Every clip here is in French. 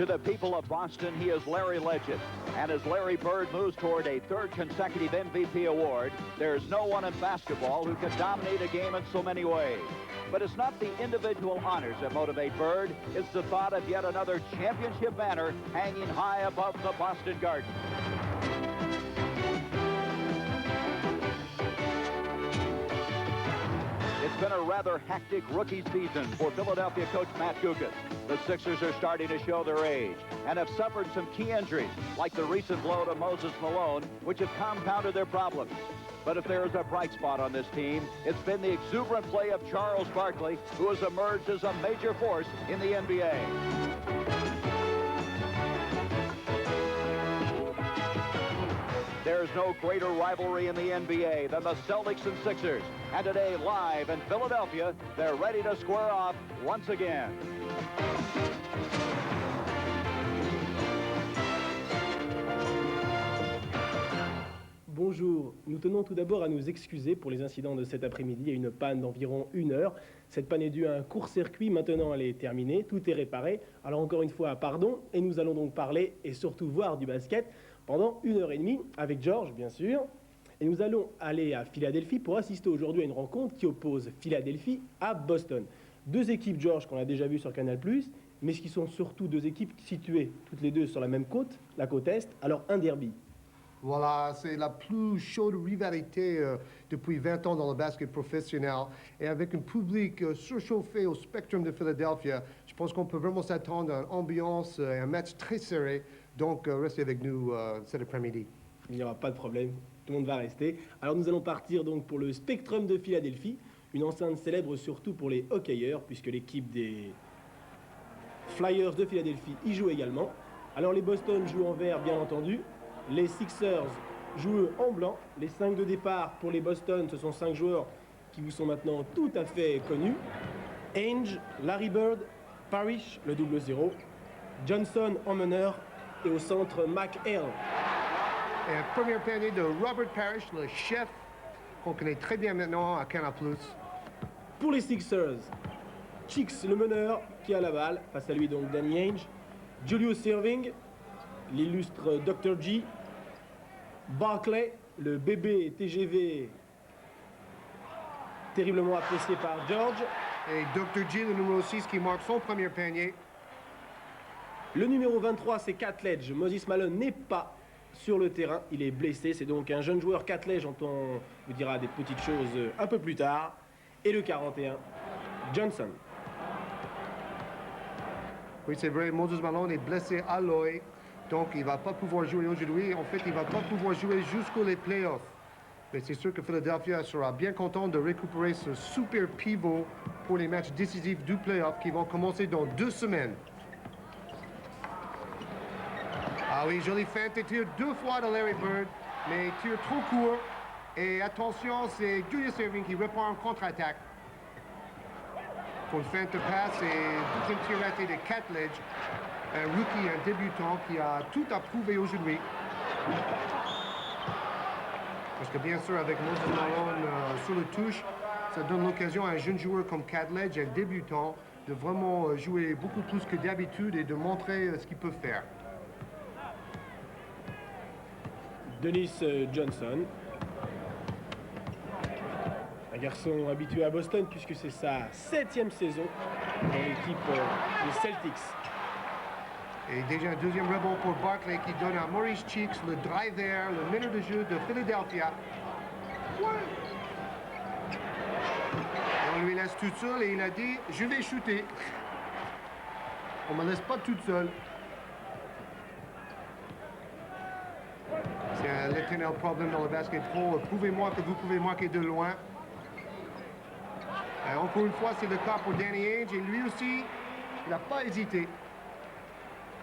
To the people of Boston, he is Larry Legend. And as Larry Bird moves toward a third consecutive MVP award, there's no one in basketball who can dominate a game in so many ways. But it's not the individual honors that motivate Bird. It's the thought of yet another championship banner hanging high above the Boston Garden. It's been a rather hectic rookie season for Philadelphia coach Matt Guokas. The Sixers are starting to show their age and have suffered some key injuries, like the recent blow to Moses Malone, which have compounded their problems. But if there is a bright spot on this team, it's been the exuberant play of Charles Barkley, who has emerged as a major force in the NBA. There's no greater rivalry in the NBA than the Celtics and Sixers. And today, live in Philadelphia, they're ready to square off once again. Bonjour, nous tenons tout d'abord à nous excuser pour les incidents de cet après-midi. Il y a une panne d'environ 1 heure. Cette panne est due à un court-circuit, maintenant elle est terminée, tout est réparé. Alors encore une fois, pardon, et nous allons donc parler et surtout voir du basket pendant 1h30 avec George, bien sûr. Et nous allons aller à Philadelphie pour assister aujourd'hui à une rencontre qui oppose Philadelphie à Boston. Deux équipes, George, qu'on a déjà vues sur Canal+, mais qui sont surtout deux équipes situées toutes les deux sur la même côte, la côte Est, alors un derby. Voilà, c'est la plus chaude rivalité depuis 20 ans dans le basket professionnel. Et avec un public surchauffé au Spectrum de Philadelphia, je pense qu'on peut vraiment s'attendre à une ambiance et un match très serré. Donc, restez avec nous cet après-midi. Il n'y aura pas de problème, tout le monde va rester. Alors nous allons partir donc pour le Spectrum de Philadelphie, une enceinte célèbre surtout pour les hockeyeurs, puisque l'équipe des Flyers de Philadelphie y joue également. Alors les Boston jouent en vert, bien entendu. Les Sixers jouent en blanc. Les 5 de départ pour les Boston, ce sont 5 joueurs qui vous sont maintenant tout à fait connus. Ainge, Larry Bird, Parrish, le double 0, Johnson en meneur et au centre McHale. Et un premier panier de Robert Parrish, le chef qu'on connaît très bien maintenant à Canal+. Pour les Sixers, Chicks, le meneur, qui a la balle. Face à lui donc Danny Ainge. Julius Erving, l'illustre Dr. G. Barkley, le bébé TGV terriblement apprécié par George. Et Dr. G, le numéro 6, qui marque son premier panier. Le numéro 23, c'est Cat Ledge. Moses Malone n'est pas sur le terrain, il est blessé. C'est donc un jeune joueur, Cat Ledge, dont on vous dira des petites choses un peu plus tard. Et le 41, Johnson. Oui, c'est vrai, Moses Malone est blessé à l'œil. Donc, il ne va pas pouvoir jouer aujourd'hui. En fait, il ne va pas pouvoir jouer jusqu'aux playoffs. Mais c'est sûr que Philadelphia sera bien content de récupérer ce super pivot pour les matchs décisifs du playoff qui vont commencer dans 2 semaines. Ah oui, jolie feinte et tire 2 fois de Larry Bird, mais tire trop court. Et attention, c'est Julius Erving qui répond en contre-attaque. Pour une feinte de passe et une tir raté de Cat Ledge. Un rookie, un débutant qui a tout approuvé aujourd'hui. Parce que bien sûr, avec Moses Malone sur le touche, ça donne l'occasion à un jeune joueur comme Cat Ledge, un débutant, de vraiment jouer beaucoup plus que d'habitude et de montrer ce qu'il peut faire. Dennis Johnson. Un garçon habitué à Boston puisque c'est sa 7e saison dans l'équipe des Celtics. Et déjà un deuxième rebond pour Barkley qui donne à Maurice Cheeks le driver, le meneur de jeu de Philadelphia. On lui laisse tout seul et il a dit « Je vais shooter ». On ne me laisse pas toute seule. C'est un l'éternel problème dans le basketball. Prouvez-moi que vous pouvez marquer de loin. Et encore une fois, c'est le cas pour Danny Ainge et lui aussi, il n'a pas hésité.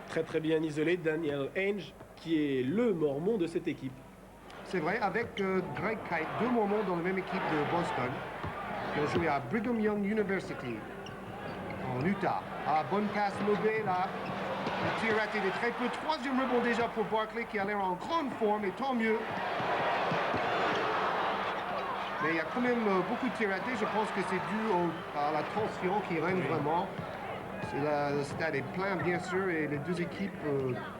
Très très bien isolé, Daniel Ainge, qui est le mormon de cette équipe. C'est vrai, avec Greg Kite, 2 mormons dans la même équipe de Boston, qui ont joué à Brigham Young University, en Utah. Ah, bonne passe lobée là. Le tir raté de très peu. 3e rebond déjà pour Barkley qui a l'air en grande forme, et tant mieux. Mais il y a quand même beaucoup de tirs ratés. Je pense que c'est dû à la tension qui règne vraiment. Le stade est plein, bien sûr, et les deux équipes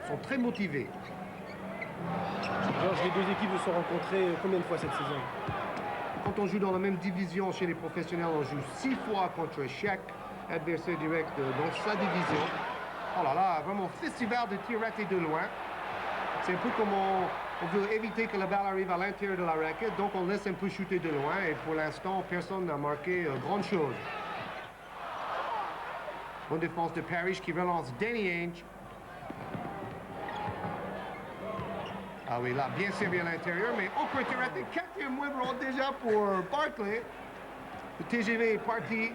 sont très motivées. Georges, les deux équipes se sont rencontrées combien de fois cette saison? Quand on joue dans la même division chez les professionnels, on joue 6 fois contre chaque adversaire direct dans sa division. Oh là là, vraiment festival de tir raté de loin. C'est un peu comme on veut éviter que la balle arrive à l'intérieur de la raquette, donc on laisse un peu shooter de loin, et pour l'instant, personne n'a marqué grande chose. Bonne défense de Parrish qui relance Danny Ainge. Ah oui, là, bien servi à l'intérieur, mais encore tir raté. 4e mouvement déjà pour Barkley. Le TGV est parti.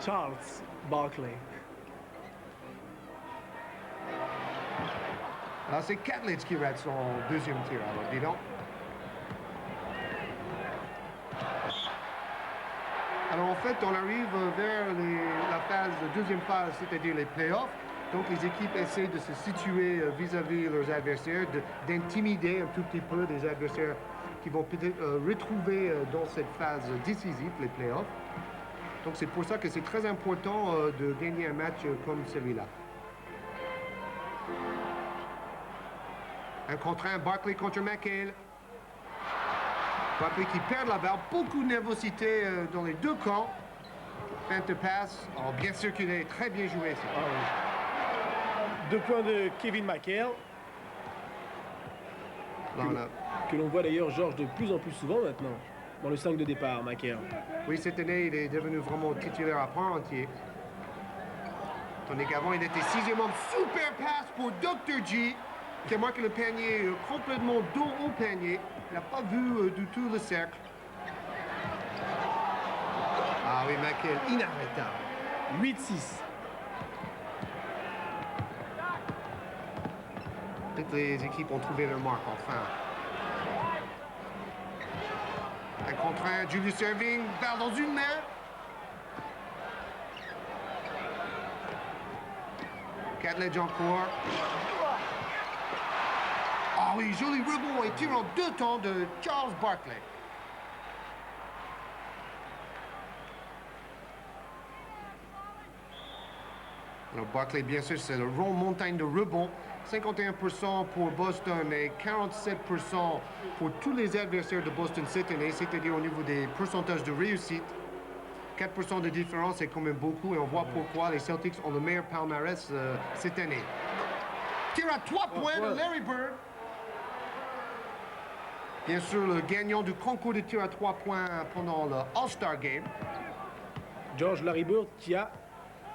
Charles Barkley. Alors, c'est Catledge qui rate son deuxième tir, alors dis donc. Alors, en fait, on arrive vers la deuxième phase, c'est-à-dire les playoffs. Donc, les équipes essaient de se situer vis-à-vis leurs adversaires, d'intimider un tout petit peu des adversaires qui vont peut-être retrouver dans cette phase décisive, les playoffs. Donc, c'est pour ça que c'est très important de gagner un match comme celui-là. Un contre un, Barkley contre McHale. Barkley qui perd la balle, beaucoup de nervosité dans les deux camps. Feinte de passe, bien circulé, très bien joué. Ah oui. 2 points de Kevin McHale. Que l'on voit d'ailleurs, Georges, de plus en plus souvent maintenant, dans le 5 de départ, McHale. Oui, cette année, il est devenu vraiment titulaire à part entier. Tandis qu'avant, il était 6e homme. Super passe pour Dr. G, qui a marqué le panier complètement dos au panier. Il n'a pas vu du tout le cercle. Ah oui, McHale, inarrêtable. 8-6. Toutes les équipes ont trouvé leur marque, enfin. Un contre un, Julius Erving, balle dans une main. Catledge encore. Ah oui, joli rebond et tir en 2 temps de Charles Barkley. Alors Barkley, bien sûr, c'est le rond montagne de rebond. 51% pour Boston et 47% pour tous les adversaires de Boston cette année, c'est-à-dire au niveau des pourcentages de réussite. 4% de différence, c'est quand même beaucoup, et on voit pourquoi les Celtics ont le meilleur palmarès cette année. Tir à 3 points de Larry Bird. Bien sûr, le gagnant du concours de tir à 3 points pendant le All-Star Game. George Larry Bird qui a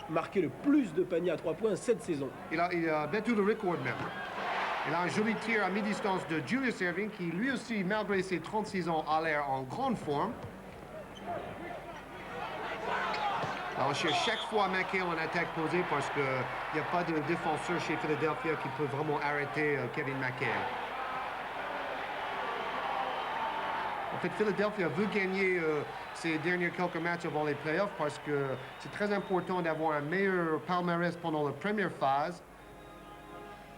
marqué le plus de paniers à 3 points cette saison. Il a battu le record même. Il a un joli tir à mi-distance de Julius Erving qui lui aussi, malgré ses 36 ans, a l'air en grande forme. Alors, chaque fois McHale en attaque posée parce qu'il n'y a pas de défenseur chez Philadelphia qui peut vraiment arrêter Kevin McHale. En fait, Philadelphia veut gagner ces derniers quelques matchs avant les playoffs parce que c'est très important d'avoir un meilleur palmarès pendant la première phase.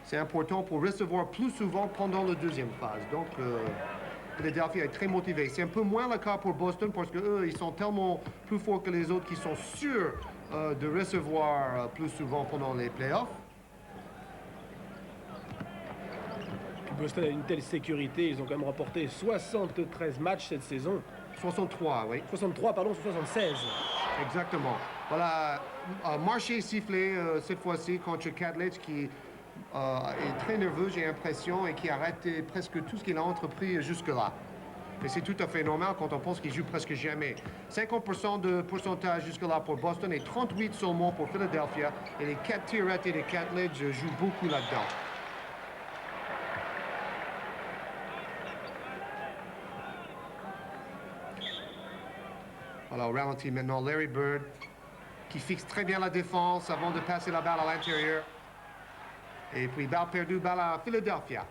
C'est important pour recevoir plus souvent pendant la deuxième phase. Donc, Philadelphia est très motivé. C'est un peu moins le cas pour Boston parce qu'eux, ils sont tellement plus forts que les autres qui sont sûrs de recevoir plus souvent pendant les playoffs. Boston a une telle sécurité, ils ont quand même remporté 73 matchs cette saison. 63, oui. 63, pardon, 76. Exactement. Voilà, marché sifflé cette fois-ci contre Catledge qui est très nerveux, j'ai l'impression, et qui a raté presque tout ce qu'il a entrepris jusque-là. Et c'est tout à fait normal quand on pense qu'il joue presque jamais. 50% de pourcentage jusque-là pour Boston et 38 seulement pour Philadelphia. Et les 4 tirs ratés de Catledge jouent beaucoup là-dedans. Voilà, au ralenti maintenant, Larry Bird qui fixe très bien la défense avant de passer la balle à l'intérieur. Et puis, balle perdue, balle à Philadelphia.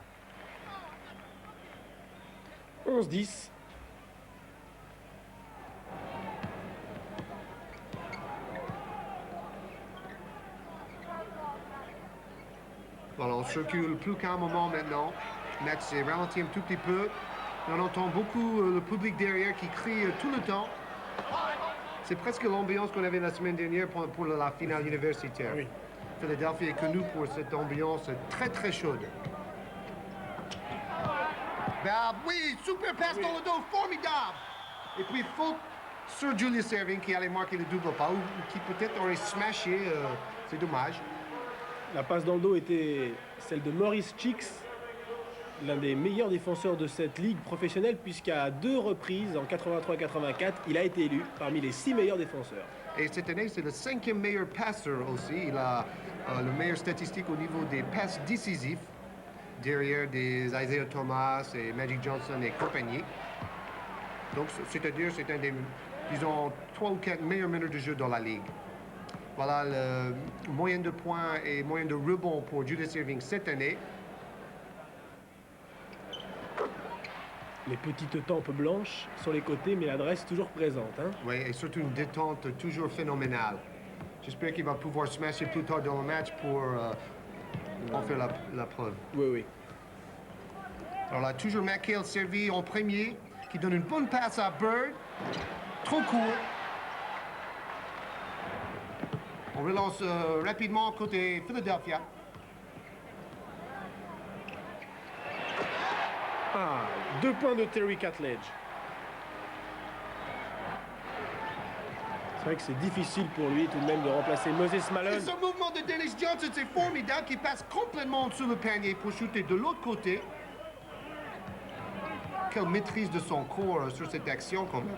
11-10. Voilà, on circule plus calmement maintenant. Match s'est ralenti un tout petit peu. On entend beaucoup le public derrière qui crie tout le temps. C'est presque l'ambiance qu'on avait la semaine dernière pour la finale universitaire. Oui. Philadelphie est connu pour cette ambiance très très chaude. Ben oui, super passe dans le dos, formidable. Et puis faute sur Julius Erving qui allait marquer le double pas ou qui peut-être aurait smashé. C'est dommage. La passe dans le dos était celle de Maurice Cheeks, l'un des meilleurs défenseurs de cette ligue professionnelle, puisqu'à 2 reprises, en 83 et 84, il a été élu parmi les 6 meilleurs défenseurs. Et cette année, c'est le 5e meilleur passeur aussi. Il a le meilleur statistique au niveau des passes décisifs, derrière des Isaiah Thomas et Magic Johnson et compagnie. Donc, c'est-à-dire, c'est un des, disons, 3 ou 4 meilleurs meneurs de jeu dans la ligue. Voilà le moyenne de points et moyenne de rebonds pour Julius Erving cette année. Les petites tempes blanches sur les côtés, mais l'adresse toujours présente. Hein. Oui, et surtout une détente toujours phénoménale. J'espère qu'il va pouvoir smasher plus tard dans le match pour en faire la preuve. Oui, oui. Alors là, toujours McHale servi en premier, qui donne une bonne passe à Bird. Trop court. On relance rapidement côté Philadelphia. Ah, 2 points de Terry Catledge. C'est vrai que c'est difficile pour lui tout de même de remplacer Moses Et Malone. ce mouvement de Dennis Johnson, c'est formidable, qui passe complètement en dessous le panier pour shooter de l'autre côté. Quelle maîtrise de son corps sur cette action quand même.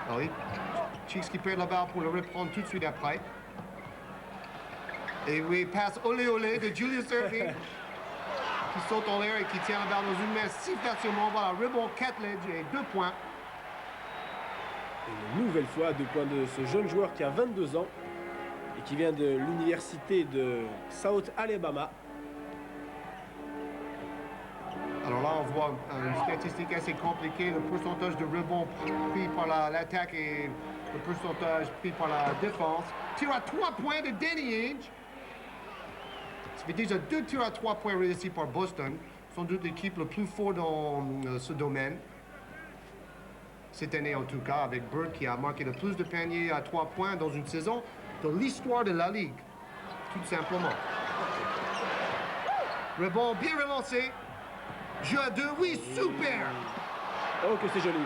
Ah oui, Cheeks qui perd la balle pour le reprendre tout de suite après. Et oui, passe olé olé de Julius Erving qui saute en l'air et qui tient la balle dans une main si facilement. Voilà, rebond Catledge et 2 points. Et une nouvelle fois, 2 points de ce jeune joueur qui a 22 ans et qui vient de l'université de South Alabama. Alors là, on voit une statistique assez compliquée. Le pourcentage de rebonds pris par l'attaque et le pourcentage pris par la défense. Tir à 3 points de Danny Ainge. Ça fait déjà 2 tirs à 3 points réussis par Boston. Sans doute l'équipe le plus fort dans ce domaine. Cette année en tout cas, avec Bird qui a marqué le plus de paniers à 3 points dans une saison de l'histoire de la Ligue. Tout simplement. Rebond bien relancé. Jeu à 2, oui, super! Oh, que c'est joli.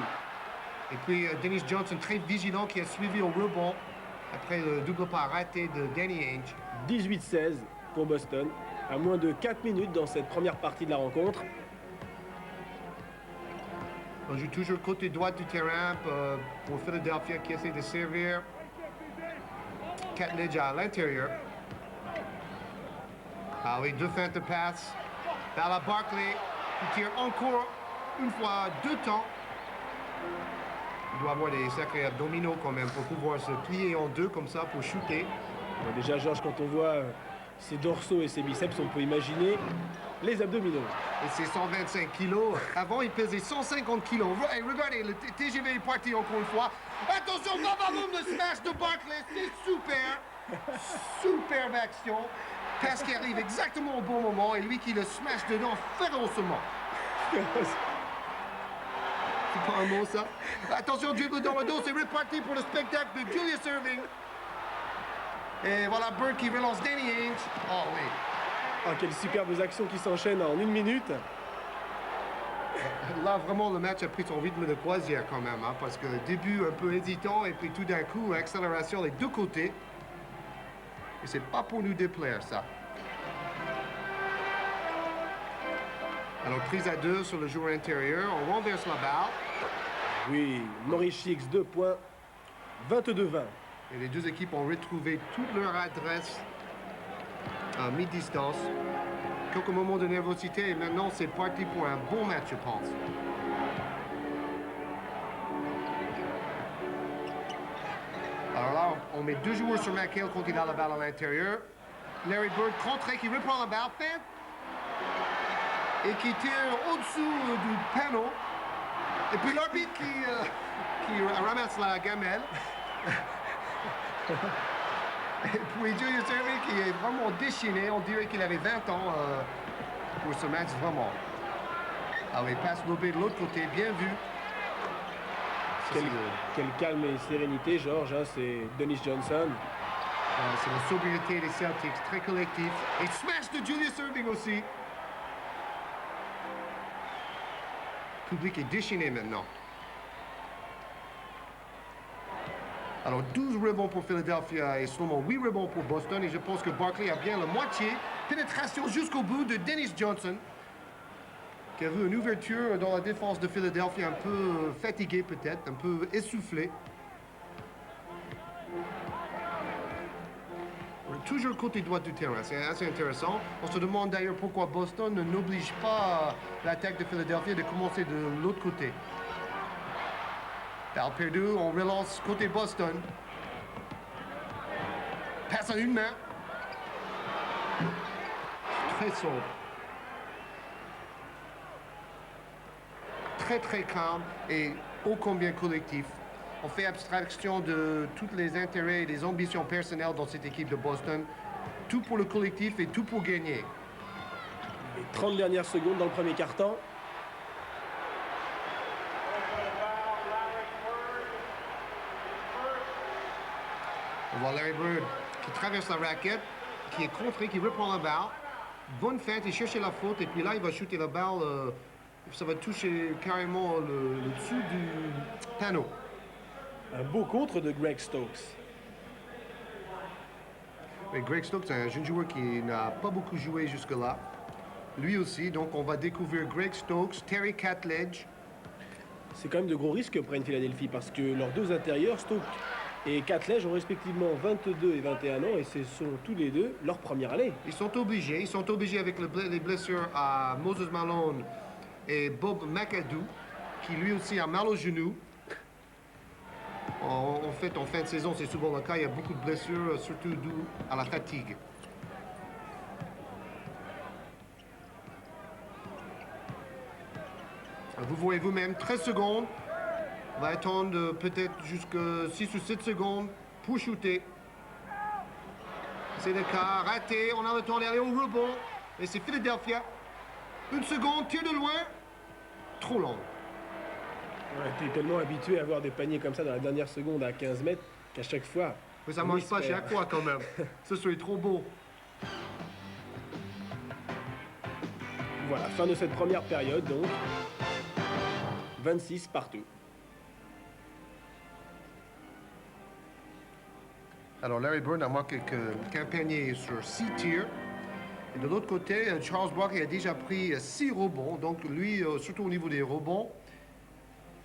Et puis Dennis Johnson très vigilant qui a suivi au rebond après le double pas raté de Danny Ainge. 18-16 pour Boston, à moins de 4 minutes dans cette première partie de la rencontre. On joue toujours côté droit du terrain pour Philadelphia qui essaie de servir. Catledge à l'intérieur. Ah oui, 2 feintes de passe. Balle à Barkley qui tire encore une fois 2 temps. Il doit avoir des sacrés abdominaux quand même pour pouvoir se plier en 2 comme ça pour shooter. Bon, déjà, Georges, quand on voit ses dorsaux et ses biceps, on peut imaginer les abdominaux. Et c'est 125 kilos. Avant, il pesait 150 kilos. Et regardez, le TGV est parti encore une fois. Attention, boum, le smash de Barkley. C'est super. Superbe action. Passe qui arrive exactement au bon moment. Et lui qui le smash dedans férocement. C'est pas un mot, ça? Attention, dribble dans le dos. C'est reparti pour le spectacle de Julius Erving. Et voilà Bird qui relance Danny Ainge. Oh oui. Ah, quelles superbes actions qui s'enchaînent en 1 minute. Là, vraiment, le match a pris son rythme de croisière quand même, hein, parce que début un peu hésitant et puis tout d'un coup, accélération des deux côtés. Et c'est pas pour nous déplaire, ça. Alors, prise à 2 sur le joueur intérieur, on renverse la balle. Oui, Maurice Cheeks, 2 points, 22-20. Et les deux équipes ont retrouvé toute leur adresse à mi-distance. Quelques moments de nervosité et maintenant c'est parti pour un bon match, je pense. Alors là, on met 2 joueurs sur McHale quand il a la balle à l'intérieur. Larry Bird contré qui reprend la balle, feinte, et qui tire au-dessous du panneau. Et puis l'arbitre qui ramasse la gamelle. Et puis Julius Erving qui est vraiment déchaîné. On dirait qu'il avait 20 ans pour ce match, vraiment. Ah oui, passe lobé de l'autre côté, bien vu. Quel calme et sérénité, Georges, hein, c'est Dennis Johnson. C'est la sobriété des Celtics, très collectif. Et smash de Julius Erving aussi. Le public est déchaîné maintenant. Alors 12 rebonds pour Philadelphia et seulement 8 rebonds pour Boston. Et je pense que Barkley a bien la moitié. Pénétration jusqu'au bout de Dennis Johnson, qui a vu une ouverture dans la défense de Philadelphia, un peu fatigué peut-être, un peu essoufflé. Toujours côté droit du terrain, c'est assez intéressant. On se demande d'ailleurs pourquoi Boston n'oblige pas l'attaque de Philadelphie de commencer de l'autre côté. Balle perdue, on relance côté Boston. Passe en une main. Très sobre. Très calme et ô combien collectif. On fait abstraction de tous les intérêts et les ambitions personnelles dans cette équipe de Boston. Tout pour le collectif et tout pour gagner. Les 30 dernières secondes dans le premier quart-temps. On voit Larry Bird qui traverse la raquette, qui est contré, qui reprend la balle. Bonne feinte, il cherchait la faute et puis là il va shooter la balle. Ça va toucher carrément le dessous du panneau. Un beau contre de Greg Stokes. Et Greg Stokes, c'est un jeune joueur qui n'a pas beaucoup joué jusque-là. Lui aussi, donc on va découvrir Greg Stokes, Terry Catledge. C'est quand même de gros risques que prenne Philadelphie parce que leurs deux intérieurs, Stokes et Catledge, ont respectivement 22 et 21 ans et ce sont tous les deux leur première année. Ils sont obligés avec les blessures à Moses Malone et Bob McAdoo, qui lui aussi a mal au genou. En fait, en fin de saison, c'est souvent le cas. Il y a beaucoup de blessures, surtout dues à la fatigue. Vous voyez vous-même, 13 secondes. On va attendre peut-être jusqu'à 6 ou 7 secondes pour shooter. C'est le cas, raté. On a le temps d'aller au rebond. Et c'est Philadelphia. Une seconde, tir de loin. Trop long. Ouais, t'es tellement habitué à avoir des paniers comme ça dans la dernière seconde à 15 mètres qu'à chaque fois... Mais ça ne marche pas chaque fois quand même. Ce serait trop beau. Voilà, fin de cette première période donc. 26 partout. Alors Larry Bird a marqué qu'un panier sur 6 tirs. Et de l'autre côté, Charles Barkley a déjà pris 6 rebonds. Donc lui, surtout au niveau des rebonds,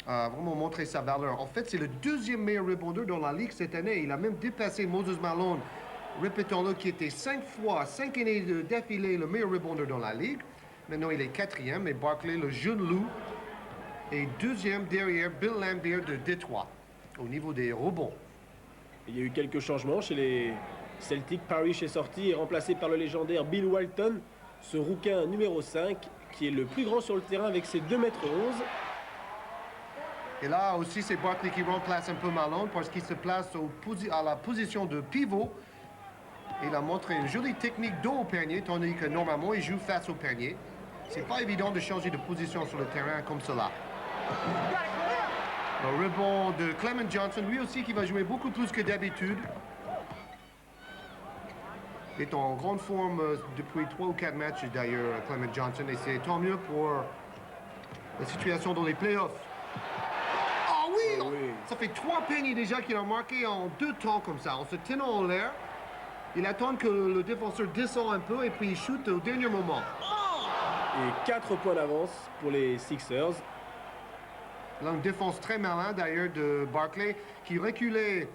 a vraiment montré sa valeur. En fait, c'est le deuxième meilleur rebondeur dans la Ligue cette année. Il a même dépassé Moses Malone, répétons-le, qui était 5 années d'affilée le meilleur rebondeur dans la Ligue. Maintenant, il est 4e. Et Barkley, le jeune loup, est 2e derrière Bill Laimbeer de Détroit au niveau des rebonds. Il y a eu quelques changements chez les Celtics. Parrish est sorti et remplacé par le légendaire Bill Walton, ce rouquin numéro 5, qui est le plus grand sur le terrain avec ses 2,11 m. Et là aussi, c'est Barkley qui remplace un peu Malone parce qu'il se place à la position de pivot. Il a montré une jolie technique dos au panier, tandis que normalement, il joue face au panier. C'est pas évident de changer de position sur le terrain comme cela. Le rebond de Clement Johnson, lui aussi qui va jouer beaucoup plus que d'habitude. Il est en grande forme depuis 3 ou 4 matchs d'ailleurs, Clement Johnson, et c'est tant mieux pour la situation dans les playoffs. Oui. Ça fait 3 paniers déjà qu'il a marqué en 2 temps comme ça, en se tenant en l'air. Il attend que le défenseur descend un peu et puis il shoot au dernier moment. Et 4 points d'avance pour les Sixers. Là, une défense très malin d'ailleurs de Barkley qui reculait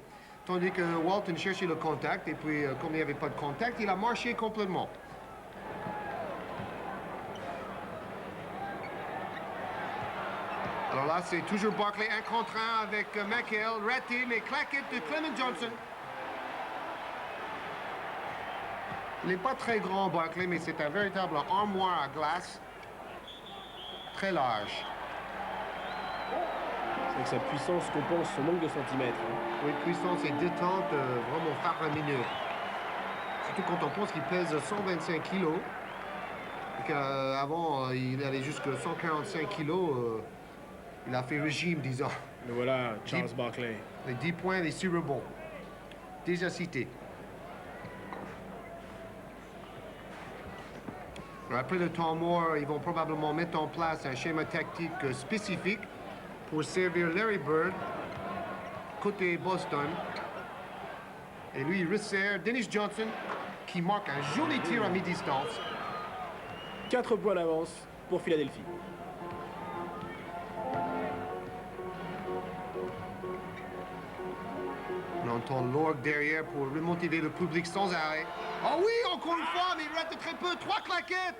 tandis que Walton cherchait le contact. Et puis, comme il n'y avait pas de contact, il a marché complètement. Alors là, c'est toujours Barkley 1 contre 1 avec McHale, raté, mais claquette de Clement Johnson. Il n'est pas très grand, Barkley, mais c'est un véritable armoire à glace. Très large. C'est avec sa puissance qu'on pense son manque de centimètres. Hein. Oui, puissance et détente vraiment faramineux. Surtout quand on pense qu'il pèse 125 kilos. Avant, il allait jusqu'à 145 kilos. Il a fait régime, disons. Le voilà, Charles Barkley. Les 10 points, les 6 rebonds. Déjà cités. Après le temps mort, ils vont probablement mettre en place un schéma tactique spécifique pour servir Larry Bird, côté Boston. Et lui, il resserre Dennis Johnson, qui marque un joli tir à mi-distance. 4 points d'avance pour Philadelphie. On entend Lord derrière pour remotiver le public sans arrêt. Ah oui, encore une fois, mais il rate très peu. 3 claquettes.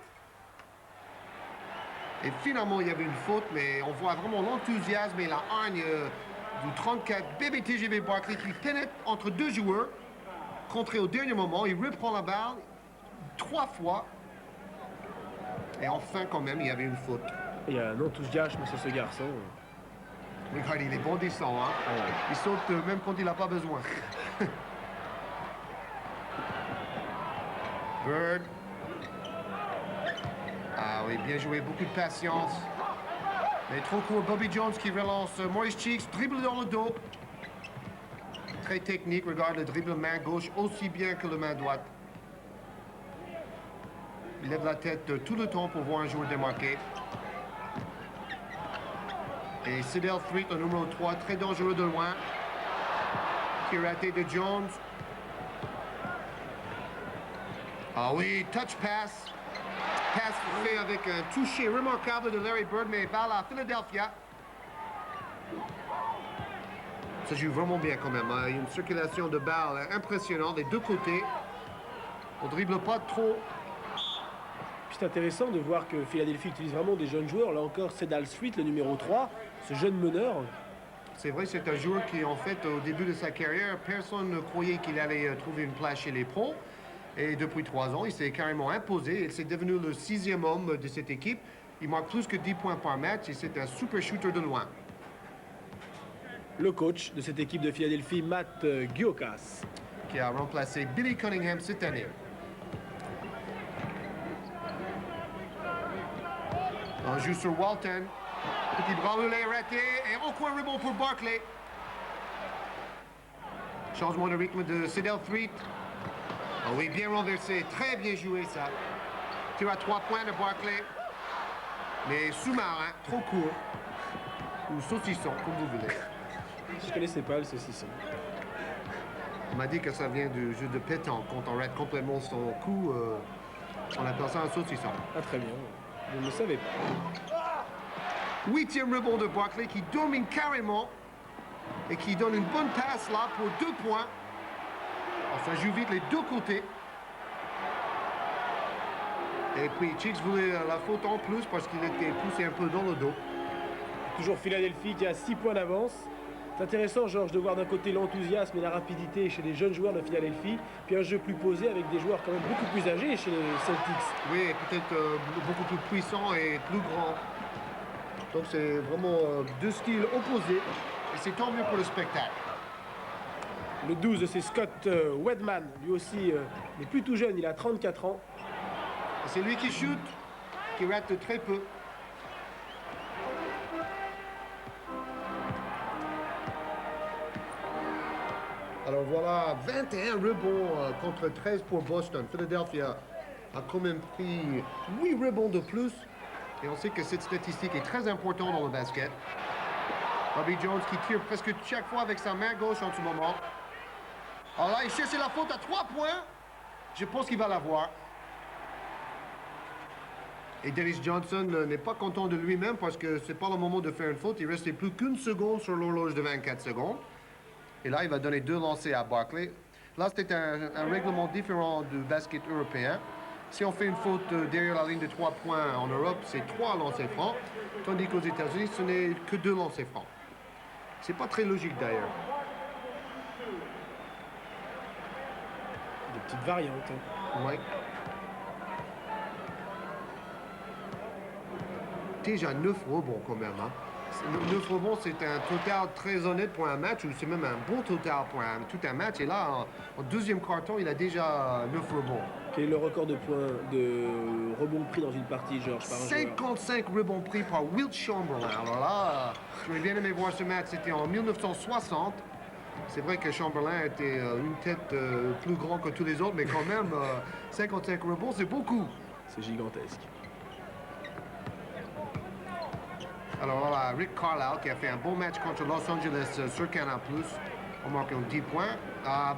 Et finalement, il y avait une faute, mais on voit vraiment l'enthousiasme et la hargne du 34 BBTGB Barkley qui pénètre entre 2 joueurs. Contré au dernier moment, il reprend la balle 3 fois. Et enfin, quand même, il y avait une faute. Il y a un enthousiasme sur ce garçon. Regarde, il est bondissant, hein? Il saute même quand il n'a pas besoin. Bird. Ah oui, bien joué, beaucoup de patience. Mais trop court, Bobby Jones qui relance Maurice Cheeks, dribble dans le dos. Très technique, regarde le dribble main gauche aussi bien que le main droite. Il lève la tête tout le temps pour voir un joueur démarqué. Et Sidel Threet, le numéro 3, très dangereux de loin. Qui raté de Jones. Ah oui, touch pass. Pass fait avec un toucher remarquable de Larry Bird, mais balle à Philadelphia. Ça joue vraiment bien quand même. Il y a une circulation de balles impressionnante des deux côtés. On dribble pas trop. Puis c'est intéressant de voir que Philadelphie utilise vraiment des jeunes joueurs. Là encore, Sedal Street, le numéro 3, ce jeune meneur. C'est vrai, c'est un joueur qui, en fait, au début de sa carrière, personne ne croyait qu'il allait trouver une place chez les pros. Et depuis 3 ans, il s'est carrément imposé. Et c'est devenu le 6e homme de cette équipe. Il marque plus que 10 points par match et c'est un super shooter de loin. Le coach de cette équipe de Philadelphie, Matt Guiokas. Qui a remplacé Billy Cunningham cette année. On joue sur Walton. Petit bras roulé raté. Et au coin rebond pour Barkley. Changement de rythme de Sidel Threet. Oh oui, bien renversé. Très bien joué ça. Tir à 3 points de Barkley. Mais sous-marin, trop court. Ou saucisson, comme vous voulez. Je connaissais pas le saucisson. On m'a dit que ça vient du jeu de pétanque. Quand on rate complètement son coup, on appelle ça un saucisson. Ah, très bien. Je ne le savais pas. 8e rebond de Barkley qui domine carrément et qui donne une bonne passe là pour 2 points. Alors, ça joue vite les deux côtés. Et puis Cheeks voulait la faute en plus parce qu'il était poussé un peu dans le dos. Toujours Philadelphie qui a 6 points d'avance. C'est intéressant, Georges, de voir d'un côté l'enthousiasme et la rapidité chez les jeunes joueurs de Philadelphie, puis un jeu plus posé avec des joueurs quand même beaucoup plus âgés chez les Celtics. Oui, peut-être beaucoup plus puissant et plus grand. Donc c'est vraiment 2 styles opposés. Et c'est tant mieux pour le spectacle. Le 12, c'est Scott Wedman, lui aussi n'est plus tout jeune, il a 34 ans. Et c'est lui qui shoot, qui rate très peu. Alors voilà, 21 rebonds contre 13 pour Boston. Philadelphia a quand même pris 8 rebonds de plus. Et on sait que cette statistique est très importante dans le basket. Bobby Jones qui tire presque chaque fois avec sa main gauche en ce moment. Alors là, il cherche la faute à 3 points. Je pense qu'il va l'avoir. Et Dennis Johnson n'est pas content de lui-même parce que c'est pas le moment de faire une faute. Il restait plus qu'une seconde sur l'horloge de 24 secondes. Et là, il va donner 2 lancers à Barkley. Là, c'était un règlement différent du basket européen. Si on fait une faute derrière la ligne de 3 points en Europe, c'est 3 lancers francs. Tandis qu'aux États-Unis, ce n'est que 2 lancers francs. C'est pas très logique d'ailleurs. Des petites variantes. Oui. Déjà 9 rebonds quand même. Hein. Le 9 rebonds, c'est un total très honnête pour un match, ou c'est même un bon total pour tout un match. Et là, en deuxième quart-temps, il a déjà 9 rebonds. Quel est le record de points de rebonds pris dans une partie, Georges, par un joueur? 55 rebonds pris par Wilt Chamberlain. Alors là, j'aurais bien aimé voir ce match. C'était en 1960. C'est vrai que Chamberlain était une tête plus grande que tous les autres, mais quand même, 55 rebonds, c'est beaucoup. C'est gigantesque. Alors voilà, Rick Carlisle qui a fait un bon match contre Los Angeles sur Canal+. On marque 10 points.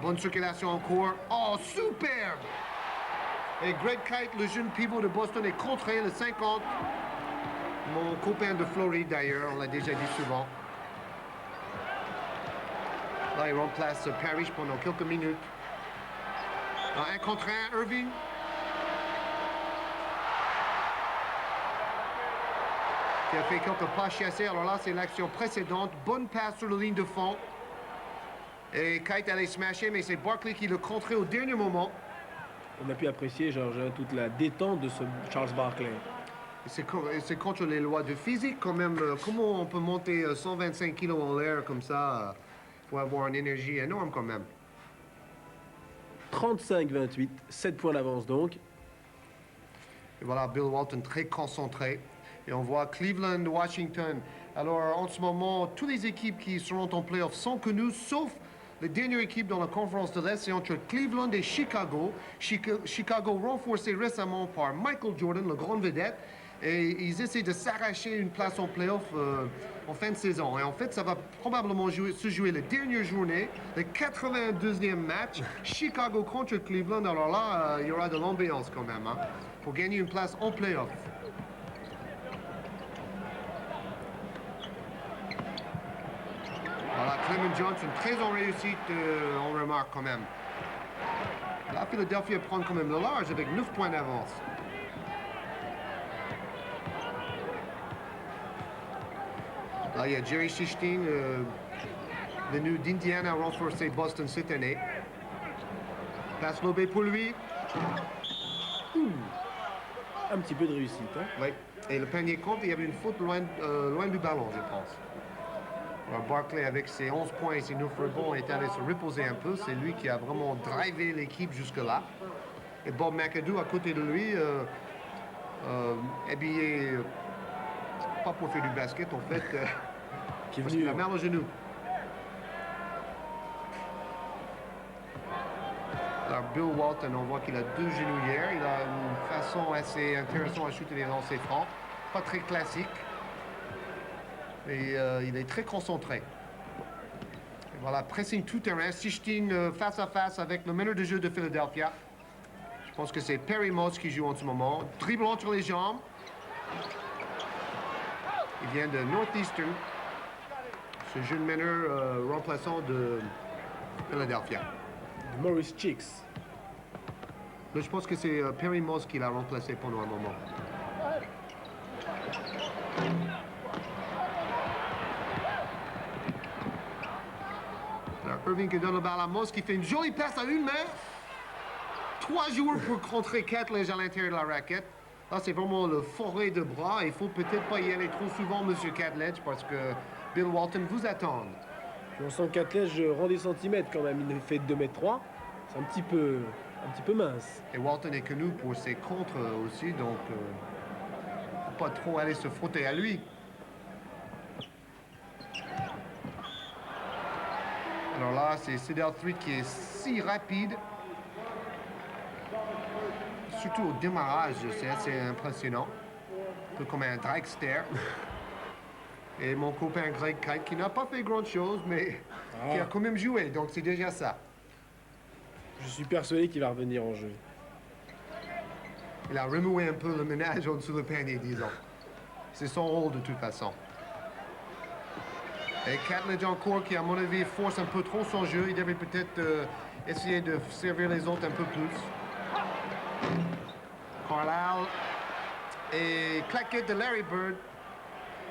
Bonne circulation en cours. Oh, superbe! Et Greg Kite, le jeune pivot de Boston, est contré le 50. Mon copain de Floride d'ailleurs, on l'a déjà dit souvent. Là, il remplace Parrish pendant quelques minutes. Un contre un, Irving. Qui a fait quelques pas chassés. Alors là, c'est l'action précédente. Bonne passe sur la ligne de fond. Et Kite allait smasher, mais c'est Barkley qui le contrait au dernier moment. On a pu apprécier, Georges, toute la détente de ce Charles Barkley. C'est contre les lois de physique quand même. Comment on peut monter 125 kilos en l'air comme ça? Il faut avoir une énergie énorme quand même. 35-28, 7 points d'avance donc. Et voilà, Bill Walton très concentré. Et on voit Cleveland, Washington. Alors en ce moment, toutes les équipes qui seront en playoff sont connues, sauf la dernière équipe dans la conférence de l'Est, c'est entre Cleveland et Chicago. Chicago renforcé récemment par Michael Jordan, le grand vedette. Et ils essaient de s'arracher une place en playoff en fin de saison. Et en fait, ça va probablement se jouer la dernière journée, le 82e match, Chicago contre Cleveland. Alors là, il y aura de l'ambiance quand même, hein, pour gagner une place en playoff. Voilà, Clement Johnson, très en réussite, on remarque quand même. Là, Philadelphie prend quand même le large avec 9 points d'avance. Là, il y a Jerry Shishkin, venu d'Indiana, renforcer Boston cette année. Passe lobée pour lui. Un petit peu de réussite. Hein? Oui, et le panier compte, il y avait une faute loin du ballon, je pense. Alors Barkley, avec ses 11 points et ses 9 rebonds, est allé se reposer un peu. C'est lui qui a vraiment drivé l'équipe jusque-là. Et Bob McAdoo, à côté de lui, habillé, pas pour faire du basket, en fait, Qui est parce venu, qu'il a mal au genou. Alors Bill Walton, on voit qu'il a 2 genouillères. Il a une façon assez intéressante à shooter les lancers francs. Pas très classique. Et il est très concentré. Et voilà, pressing tout terrain. Shishkin face à face avec le meneur de jeu de Philadelphia. Je pense que c'est Perry Moss qui joue en ce moment. Dribble entre les jambes. Il vient de Northeastern. Ce jeune meneur remplaçant de Philadelphia. Maurice Chicks. Là, je pense que c'est Perry Moss qui l'a remplacé pendant un moment. Alors, Irving qui donne le ballon à Moss qui fait une jolie passe à une main. 3 joueurs pour contrer Catledge à l'intérieur de la raquette. Là, c'est vraiment le forêt de bras. Il faut peut-être pas y aller trop souvent, Monsieur Catledge, parce que Bill Walton vous attend. Puis on sent qu'Atledge rend des centimètres quand même. Il fait 2,3 m. C'est un petit peu mince. Et Walton est connu pour ses contres aussi, donc faut pas trop aller se frotter à lui. Alors là, c'est Cedar Threat qui est si rapide. Surtout au démarrage, c'est assez impressionnant. Un peu comme un dragster. Et mon copain Greg Kite, qui n'a pas fait grand-chose, mais qui a quand même joué, donc c'est déjà ça. Je suis persuadé qu'il va revenir en jeu. Il a remué un peu le ménage en dessous du panier, disons. C'est son rôle de toute façon. Et Catledge encore, qui à mon avis force un peu trop son jeu. Il devrait peut-être essayer de servir les autres un peu plus. Carlisle et claquette de Larry Bird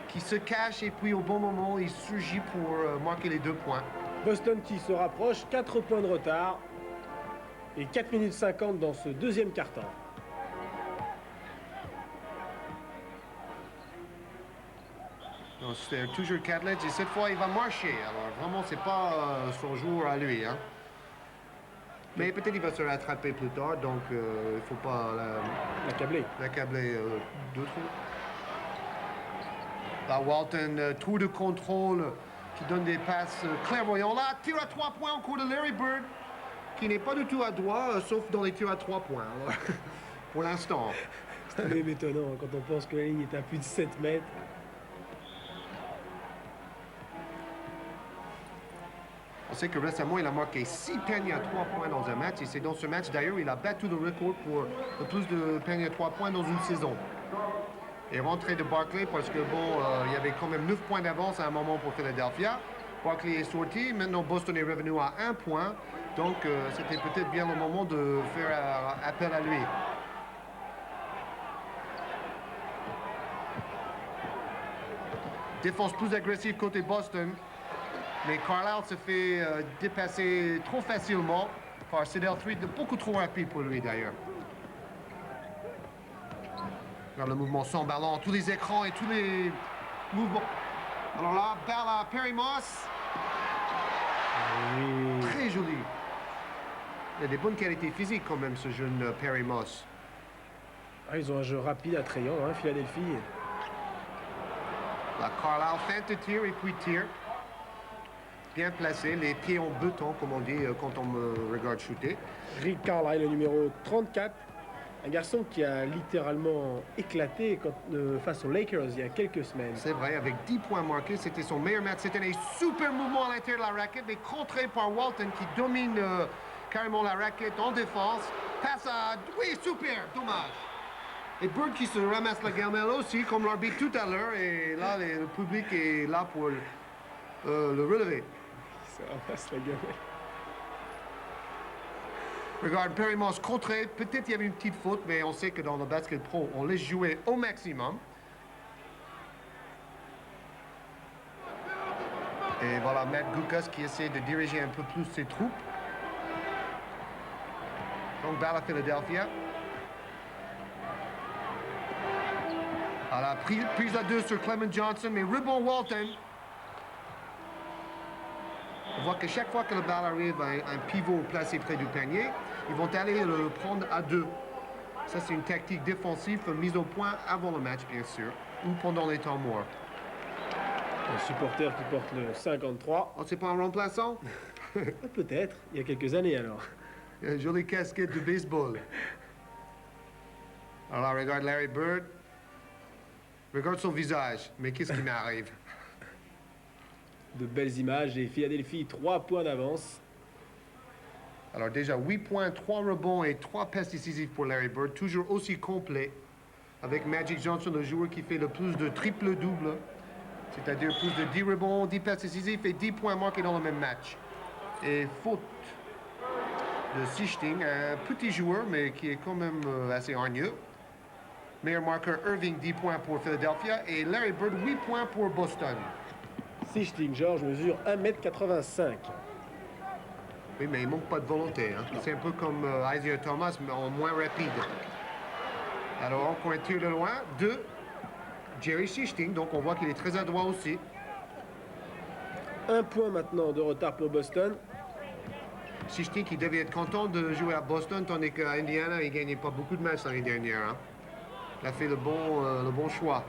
qui se cache et puis au bon moment, il surgit pour marquer les 2 points. Boston qui se rapproche, 4 points de retard. Et 4 minutes 50 dans ce deuxième quart-temps. Donc, c'est toujours Kadlec et cette fois il va marcher. Alors vraiment c'est pas son jour à lui. Hein. Mais peut-être il va se rattraper plus tard, donc il ne faut pas l'accabler de trop. Là, Walton, tour de contrôle qui donne des passes clairvoyantes. Là, tir à 3 points au cours de Larry Bird, qui n'est pas du tout adroit, sauf dans les tirs à 3 points. Alors, pour l'instant. C'est quand même étonnant quand on pense que la ligne est à plus de 7 mètres. On sait que récemment, il a marqué 6 paniers à 3 points dans un match. Et c'est dans ce match, d'ailleurs, il a battu le record pour le plus de paniers à 3 points dans une saison. Et rentrée de Barkley parce que, bon, il y avait quand même 9 points d'avance à un moment pour Philadelphia. Barkley est sorti. Maintenant, Boston est revenu à 1 point. Donc, c'était peut-être bien le moment de faire appel à lui. Défense plus agressive côté Boston. Mais Carlisle se fait dépasser trop facilement par Sedell 3, beaucoup trop rapide pour lui d'ailleurs. Regarde le mouvement sans ballon, tous les écrans et tous les mouvements. Alors là, balle à Perry Moss. Très joli. Il a des bonnes qualités physiques quand même, ce jeune Perry Moss. Ah, ils ont un jeu rapide, attrayant, hein, Philadelphie. Là, Carlisle feinte tir et puis tir. Bien placé, les pieds en beton, comme on dit quand on me regarde shooter. Rick Carlisle, le numéro 34. Un garçon qui a littéralement éclaté face aux Lakers il y a quelques semaines. C'est vrai, avec 10 points marqués, c'était son meilleur match cette année. Super mouvement à l'intérieur de la raquette, mais contré par Walton qui domine carrément la raquette en défense. Passe à... Oui, super, dommage. Et Bird qui se ramasse la gamelle aussi, comme l'arbitre tout à l'heure. Et là, le public est là pour le relever. Ça ramasse la gamelle. Regarde, Perry Moss contré. Peut-être il y avait une petite faute, mais on sait que dans le basket pro, on laisse jouer au maximum. Et voilà, Matt Gukas qui essaie de diriger un peu plus ses troupes. Donc, balle à Philadelphia. Voilà, prise à 2 sur Clement Johnson, mais rebond Walton. On voit que chaque fois que le balle arrive à un pivot placé près du panier, ils vont aller le prendre à 2. Ça, c'est une tactique défensive mise au point avant le match, bien sûr, ou pendant les temps morts. Un supporter qui porte le 53. Oh, c'est pas un remplaçant? Peut-être, il y a quelques années alors. Il a une jolie casquette de baseball. Alors, regarde Larry Bird. Regarde son visage. Mais qu'est-ce qui m'arrive? De belles images et Philadelphie 3 points d'avance. Alors déjà 8 points, 3 rebonds et 3 passes décisives pour Larry Bird. Toujours aussi complet. Avec Magic Johnson, le joueur qui fait le plus de triple-double. C'est-à-dire plus de 10 rebonds, 10 passes décisives et 10 points marqués dans le même match. Et faute de Sichting, un petit joueur mais qui est quand même assez hargneux. Meilleur marqueur Irving, 10 points pour Philadelphia. Et Larry Bird, 8 points pour Boston. Sichting, George, mesure 1m85. Oui, mais il manque pas de volonté. Hein. C'est un peu comme Isaiah Thomas, mais en moins rapide. Alors, encore un tir de loin de Jerry Sichting. Donc, on voit qu'il est très adroit aussi. 1 point maintenant de retard pour Boston. Sichting qui devait être content de jouer à Boston, tandis qu'à Indiana, il ne gagnait pas beaucoup de matchs l'année dernière. Hein. Il a fait le bon choix.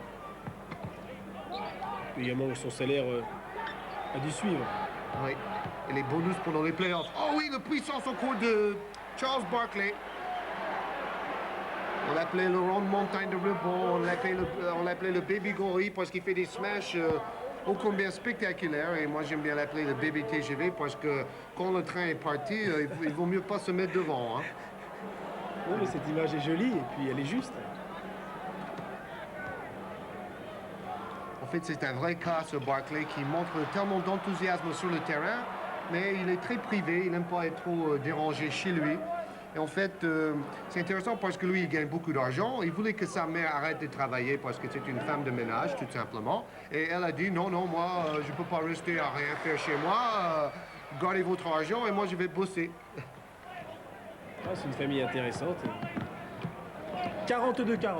Puis également son salaire a dû suivre. Oui. Et les bonus pendant les playoffs. Oh oui, la puissance au cours de Charles Barkley. On l'appelait le Ron Montagne de rebond. On l'appelait le Baby Gorille parce qu'il fait des smash ô combien spectaculaires. Et moi, j'aime bien l'appeler le Baby TGV parce que quand le train est parti, il vaut mieux pas se mettre devant. Hein. Oui, mais cette image est jolie et puis elle est juste. En fait, c'est un vrai cas, ce Barkley, qui montre tellement d'enthousiasme sur le terrain, mais il est très privé, il n'aime pas être trop dérangé chez lui. Et en fait, c'est intéressant parce que lui, il gagne beaucoup d'argent. Il voulait que sa mère arrête de travailler parce que c'est une femme de ménage, tout simplement. Et elle a dit, non, moi, je ne peux pas rester à rien faire chez moi. Gardez votre argent et moi, je vais bosser. Ah, c'est une famille intéressante. 42-40.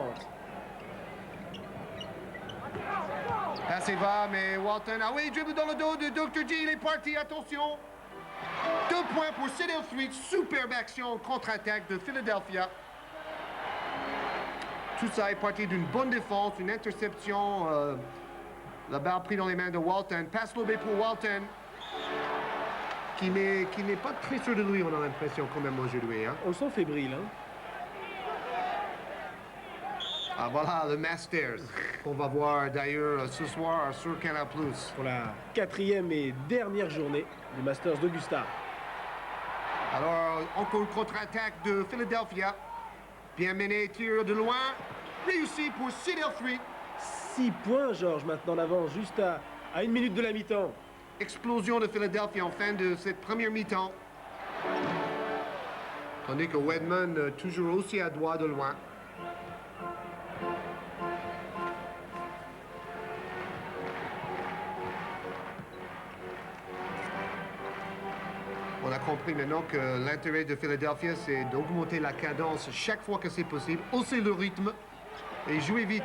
Passe laissez va, mais Walton, ah oui, il dribble dans le dos de Dr. G, il est parti, attention. 2 points pour Cedar Street, superbe action contre-attaque de Philadelphia. Tout ça est parti d'une bonne défense, une interception. La balle prise dans les mains de Walton. Passe lobé pour Walton, qui n'est pas très sûr de lui, on a l'impression quand même aujourd'hui. Hein. On le sent fébrile. Hein. Ah voilà, le Masters, qu'on va voir d'ailleurs ce soir sur Canal+. Pour la 4e et dernière journée du Masters d'Augusta. Alors, encore une contre-attaque de Philadelphia. Bien mené, tir de loin. Réussi pour Cedar Street. 6 points, Georges, maintenant en avance, juste à 1 minute de la mi-temps. Explosion de Philadelphia en fin de cette première mi-temps. Tandis que Wedman, toujours aussi à droit de loin. On a compris maintenant que l'intérêt de Philadelphia, c'est d'augmenter la cadence chaque fois que c'est possible, hausser le rythme et jouer vite.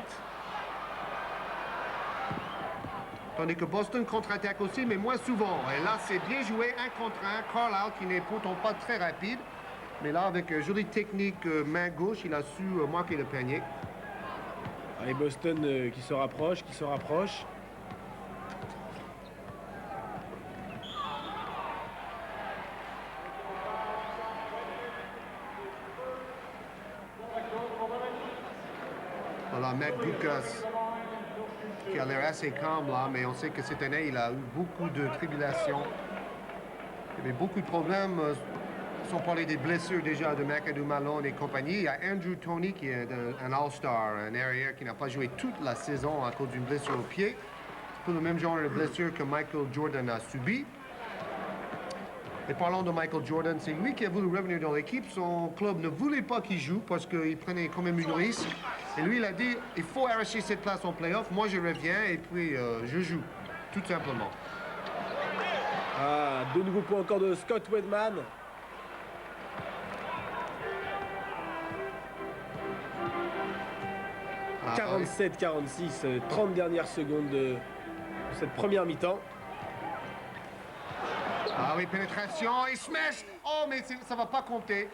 Tandis que Boston contre-attaque aussi, mais moins souvent. Et là, c'est bien joué, 1 contre 1. Carlisle, qui n'est pourtant pas très rapide. Mais là, avec une jolie technique main gauche, il a su marquer le panier. Allez, Boston qui se rapproche, Voilà, Matt Gukas, qui a l'air assez calme là, mais on sait que cette année, il a eu beaucoup de tribulations. Il y avait beaucoup de problèmes, sans parler des blessures déjà de McAdoo, Malone et compagnie. Il y a Andrew Toney, qui est un All-Star, un arrière qui n'a pas joué toute la saison à cause d'une blessure au pied. C'est le même genre de blessure que Michael Jordan a subi. Et parlant de Michael Jordan, c'est lui qui a voulu revenir dans l'équipe. Son club ne voulait pas qu'il joue parce qu'il prenait quand même une risque. Et lui, il a dit, il faut arracher cette place en playoff. Moi, je reviens et puis je joue, tout simplement. Ah, 2 nouveaux points encore de Scott Wedman. Ah, 47-46, 30 dernières secondes de cette première mi-temps. Ah oui, pénétration et smash. Oh, mais ça va pas compter.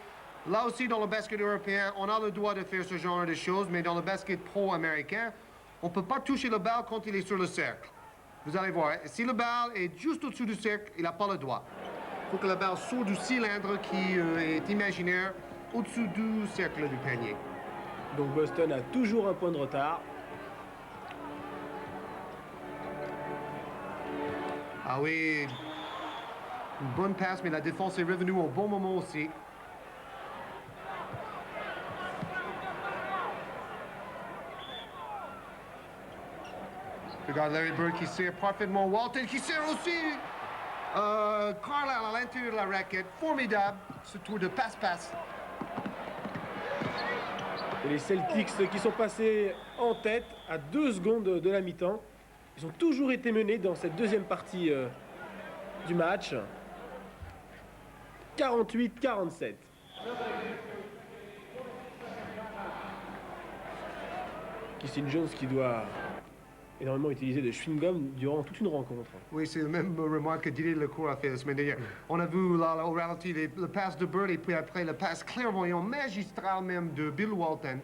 Là aussi, dans le basket européen, on a le droit de faire ce genre de choses, mais dans le basket pro américain, on ne peut pas toucher le balle quand il est sur le cercle. Vous allez voir, si le balle est juste au-dessus du cercle, il n'a pas le droit. Il faut que la balle sorte du cylindre qui est imaginaire au-dessus du cercle du panier. Donc Boston a toujours un point de retard. Ah oui, une bonne passe, mais la défense est revenue au bon moment aussi. Regarde Larry Bird qui sert parfaitement. Walton qui sert aussi. Carlisle à l'intérieur de la raquette. Formidable, ce tour de passe-passe. Et les Celtics qui sont passés en tête à 2 secondes de la mi-temps. Ils ont toujours été menés dans cette deuxième partie du match. 48-47. Christine Jones qui doit énormément utiliser de chewing-gum durant toute une rencontre. Oui, c'est la même remarque que Didier Lecourt a fait la semaine dernière. On a vu là, au ralenti le pass de Bird et puis après le pass clairvoyant, magistral même de Bill Walton.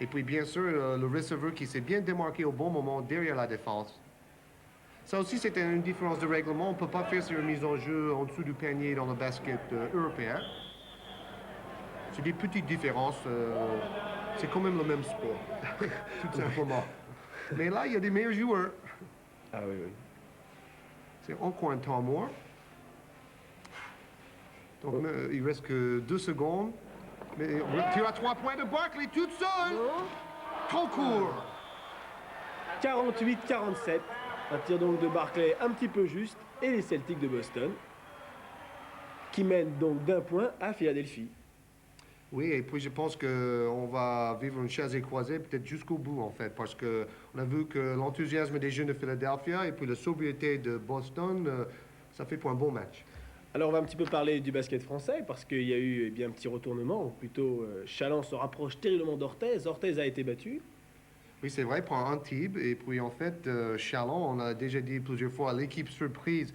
Et puis bien sûr, le receveur qui s'est bien démarqué au bon moment derrière la défense. Ça aussi, c'était une différence de règlement. On ne peut pas faire sur une mise en jeu en dessous du panier dans le basket européen. C'est des petites différences. C'est quand même le même sport, tout simplement. Mais là, il y a des meilleurs joueurs. Ah oui, oui. C'est encore un temps mort. Donc, il reste que 2 secondes. Mais tu as 3 points de Barkley toute seule. Trop court. 48-47. Un tir donc de Barkley un petit peu juste. Et les Celtics de Boston qui mènent donc d'1 point à Philadelphie. Oui, et puis je pense qu'on va vivre une chaise et croisée peut-être jusqu'au bout, en fait, parce qu'on a vu que l'enthousiasme des jeunes de Philadelphia et puis la sobriété de Boston, ça fait pour un bon match. Alors on va un petit peu parler du basket français parce qu'il y a eu un petit retournement, ou plutôt Challans se rapproche terriblement d'Orthez. Orthez a été battu. Oui, c'est vrai, pour Antibes. Et puis, en fait, Chalon, on a déjà dit plusieurs fois, l'équipe surprise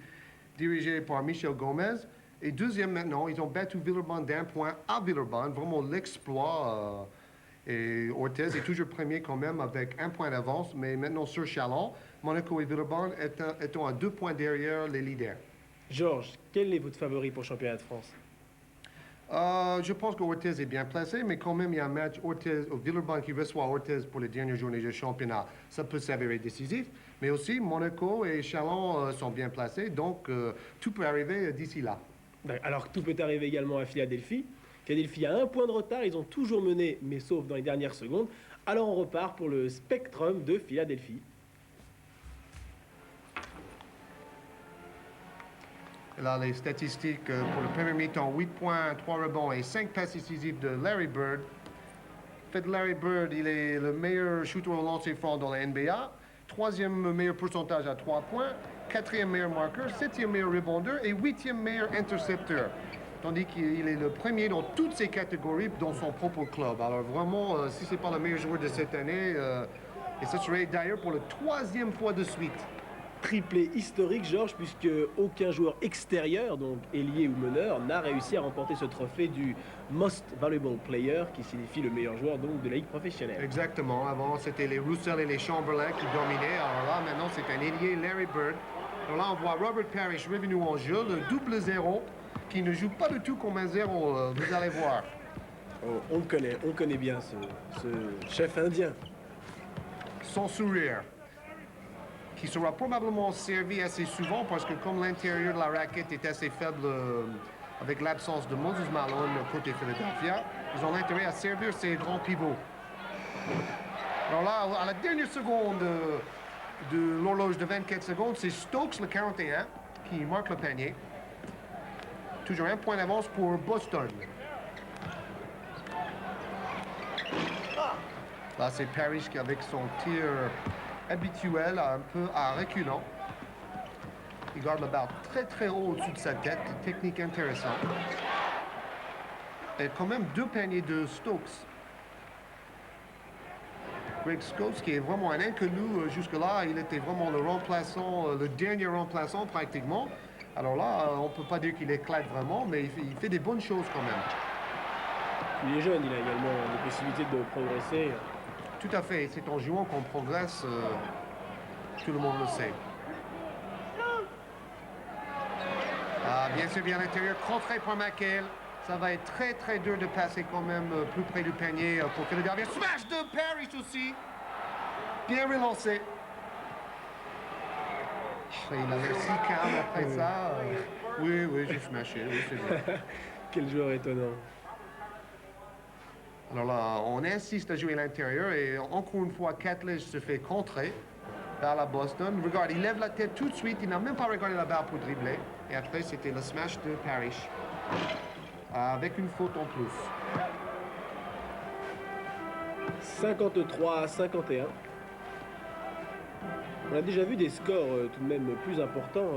dirigée par Michel Gomez. Et deuxième maintenant, ils ont battu Villeurbanne d'un point à Villeurbanne. Vraiment l'exploit. Et Orthez est toujours premier quand même avec un point d'avance. Mais maintenant sur Chalon, Monaco et Villeurbanne étant à 2 points derrière les leaders. Georges, quel est votre favori pour le championnat de France? Je pense qu'Orthez est bien placé, mais quand même, il y a un match Villeurbanne qui reçoit Orthez pour les dernières journées du championnat. Ça peut s'avérer décisif, mais aussi Monaco et Chalon sont bien placés, donc tout peut arriver d'ici là. Alors tout peut arriver également à Philadelphie. Philadelphie a un point de retard, ils ont toujours mené, mais sauf dans les dernières secondes. Alors on repart pour le Spectrum de Philadelphie. Là, les statistiques pour le premier mi-temps, 8 points, 3 rebonds et 5 passes décisives de Larry Bird. En fait, Larry Bird, il est le meilleur shooter au lancer franc dans la NBA. 3e meilleur pourcentage à 3 points. 4e meilleur marqueur, 7e meilleur rebondeur et 8e meilleur intercepteur. Tandis qu'il est le premier dans toutes ces catégories dans son propre club. Alors vraiment, si ce n'est pas le meilleur joueur de cette année, et ce serait d'ailleurs pour la 3e fois de suite. Triplé historique, Georges, puisque aucun joueur extérieur, donc ailier ou meneur, n'a réussi à remporter ce trophée du Most Valuable Player, qui signifie le meilleur joueur donc de la Ligue professionnelle. Exactement. Avant, c'était les Roussel et les Chamberlain qui dominaient. Alors là, maintenant, c'est un ailier, Larry Bird. Alors là, on voit Robert Parrish revenu en jeu, le double zéro, qui ne joue pas du tout comme un zéro, vous allez voir. Oh, on connaît bien ce chef indien. Son sourire, qui sera probablement servi assez souvent parce que comme l'intérieur de la raquette est assez faible avec l'absence de Moses Malone côté Philadelphia, ils ont l'intérêt à servir ces grands pivots. Alors là, à la dernière seconde de l'horloge de 24 secondes, c'est Stokes, le 41, qui marque le panier. Toujours un point d'avance pour Boston. Là, c'est Parrish qui, avec son tir habituel, un peu à reculant. Il garde la balle très très haut au-dessus de sa tête. Technique intéressante. Et quand même 2 paniers de Stokes. Greg Stokes, qui est vraiment un inconnu jusque-là, il était vraiment le remplaçant, le dernier remplaçant pratiquement. Alors là, on ne peut pas dire qu'il éclate vraiment, mais il fait des bonnes choses quand même. Il est jeune, il a également des possibilités de progresser. Tout à fait, c'est en jouant qu'on progresse, tout le monde le sait. Ah, bien sûr, bien à l'intérieur, contré par McHale. Ça va être très très dur de passer quand même plus près du panier pour Philadelphia. Smash de Parrish aussi. Bien relancé. Il a l'air si calme après ça. Oui, j'ai smashé, oui, c'est vrai. Quel joueur étonnant. Alors là, on insiste à jouer à l'intérieur et encore une fois, Catledge se fait contrer par la Boston. Regarde, il lève la tête tout de suite, il n'a même pas regardé la balle pour dribbler. Et après, c'était le smash de Parrish. Avec une faute en plus. 53-51. On a déjà vu des scores tout de même plus importants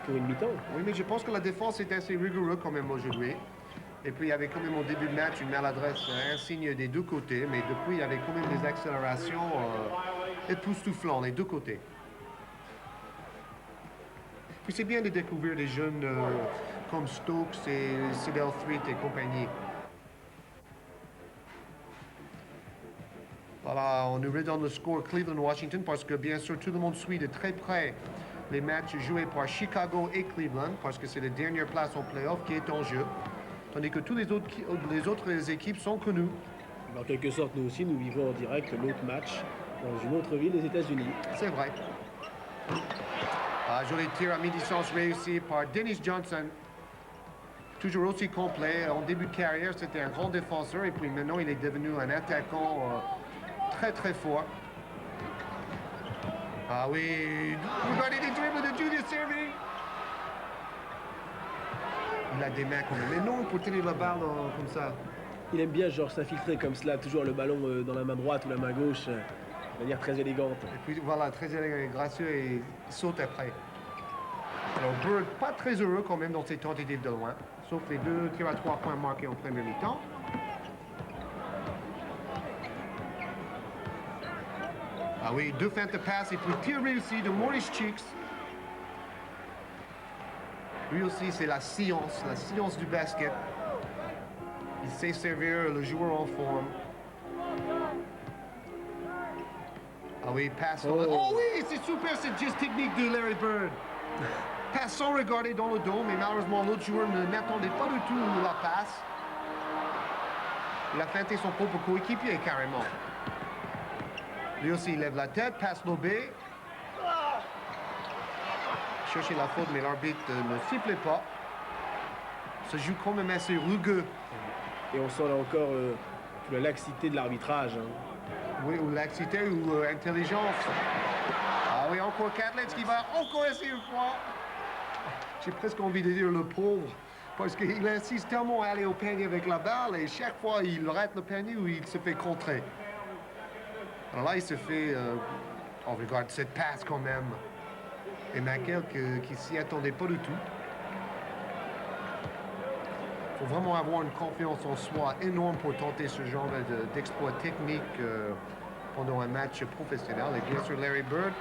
pour une mi-temps. Oui, mais je pense que la défense est assez rigoureuse quand même aujourd'hui. Et puis, il y avait quand même au début de match une maladresse insigne des deux côtés. Mais depuis, il y avait quand même des accélérations époustouflantes des deux côtés. Puis c'est bien de découvrir des jeunes comme Stokes et Sidel Threatt et compagnie. Voilà, on nous redonne le score Cleveland-Washington parce que bien sûr tout le monde suit de très près les matchs joués par Chicago et Cleveland parce que c'est la dernière place en playoff qui est en jeu. Tandis que tous les autres équipes sont connues. En quelque sorte, nous aussi, nous vivons en direct l'autre match dans une autre ville des États-Unis. C'est vrai. Joli tir à mi-distance réussi par Dennis Johnson. Toujours aussi complet. En début de carrière, c'était un grand défenseur et puis maintenant, il est devenu un attaquant très très fort. Ah oui, regardez les dribbles de Julius Erving. Il a des mains comme mais non pour tenir la balle comme ça. Il aime bien, genre, s'infiltrer comme cela, toujours le ballon dans la main droite ou la main gauche, de manière très élégante. Et puis voilà, très élégant et gracieux et il saute après. Alors Bird, pas très heureux quand même dans ses tentatives de loin, sauf les 2 tirs à 3 points marqués en première mi-temps. Ah oui, 2 feintes de passe et puis tir réussi de Maurice Cheeks. Lui aussi, c'est la science du basket. Il sait servir le joueur en forme. Ah oui, passe. Oh oui, c'est super cette geste technique de Larry Bird. Passe sans regarder dans le dos, mais malheureusement, l'autre joueur n'attendait pas du tout la passe. Il a feinté son propre coéquipier carrément. Lui aussi, il lève la tête, passe lobé. Chercher la faute, mais l'arbitre ne sifflait pas. Ça joue quand même assez rugueux. Et on sent là encore la laxité de l'arbitrage. Hein. Oui, ou laxité ou intelligence. Ah oui, encore Catledge qui va encore essayer une fois. J'ai presque envie de dire le pauvre, parce qu'il insiste tellement à aller au panier avec la balle et chaque fois il rate le panier ou il se fait contrer. Alors là, il se fait... on regarde cette passe quand même. Et Michael qui s'y attendait pas du tout. Il faut vraiment avoir une confiance en soi énorme pour tenter ce genre d'exploit technique pendant un match professionnel. Et bien sûr, Larry Bird,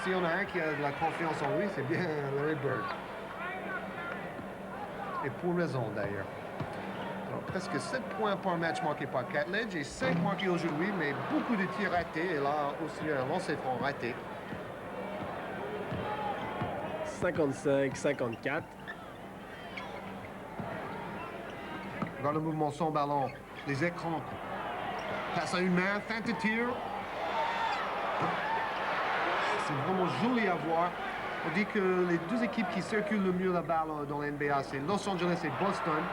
s'il y en a un qui a de la confiance en lui, c'est bien Larry Bird. Et pour raison d'ailleurs. Alors, presque 7 points par match marqués par Catledge et 5 marqués aujourd'hui, mais beaucoup de tirs ratés. Et là aussi un lancer franc raté. 55-54. Dans le mouvement sans ballon, les écrans. Passe à une main, feinte de tir. C'est vraiment joli à voir. On dit que les deux équipes qui circulent le mieux la balle dans l'NBA, c'est Los Angeles et Boston.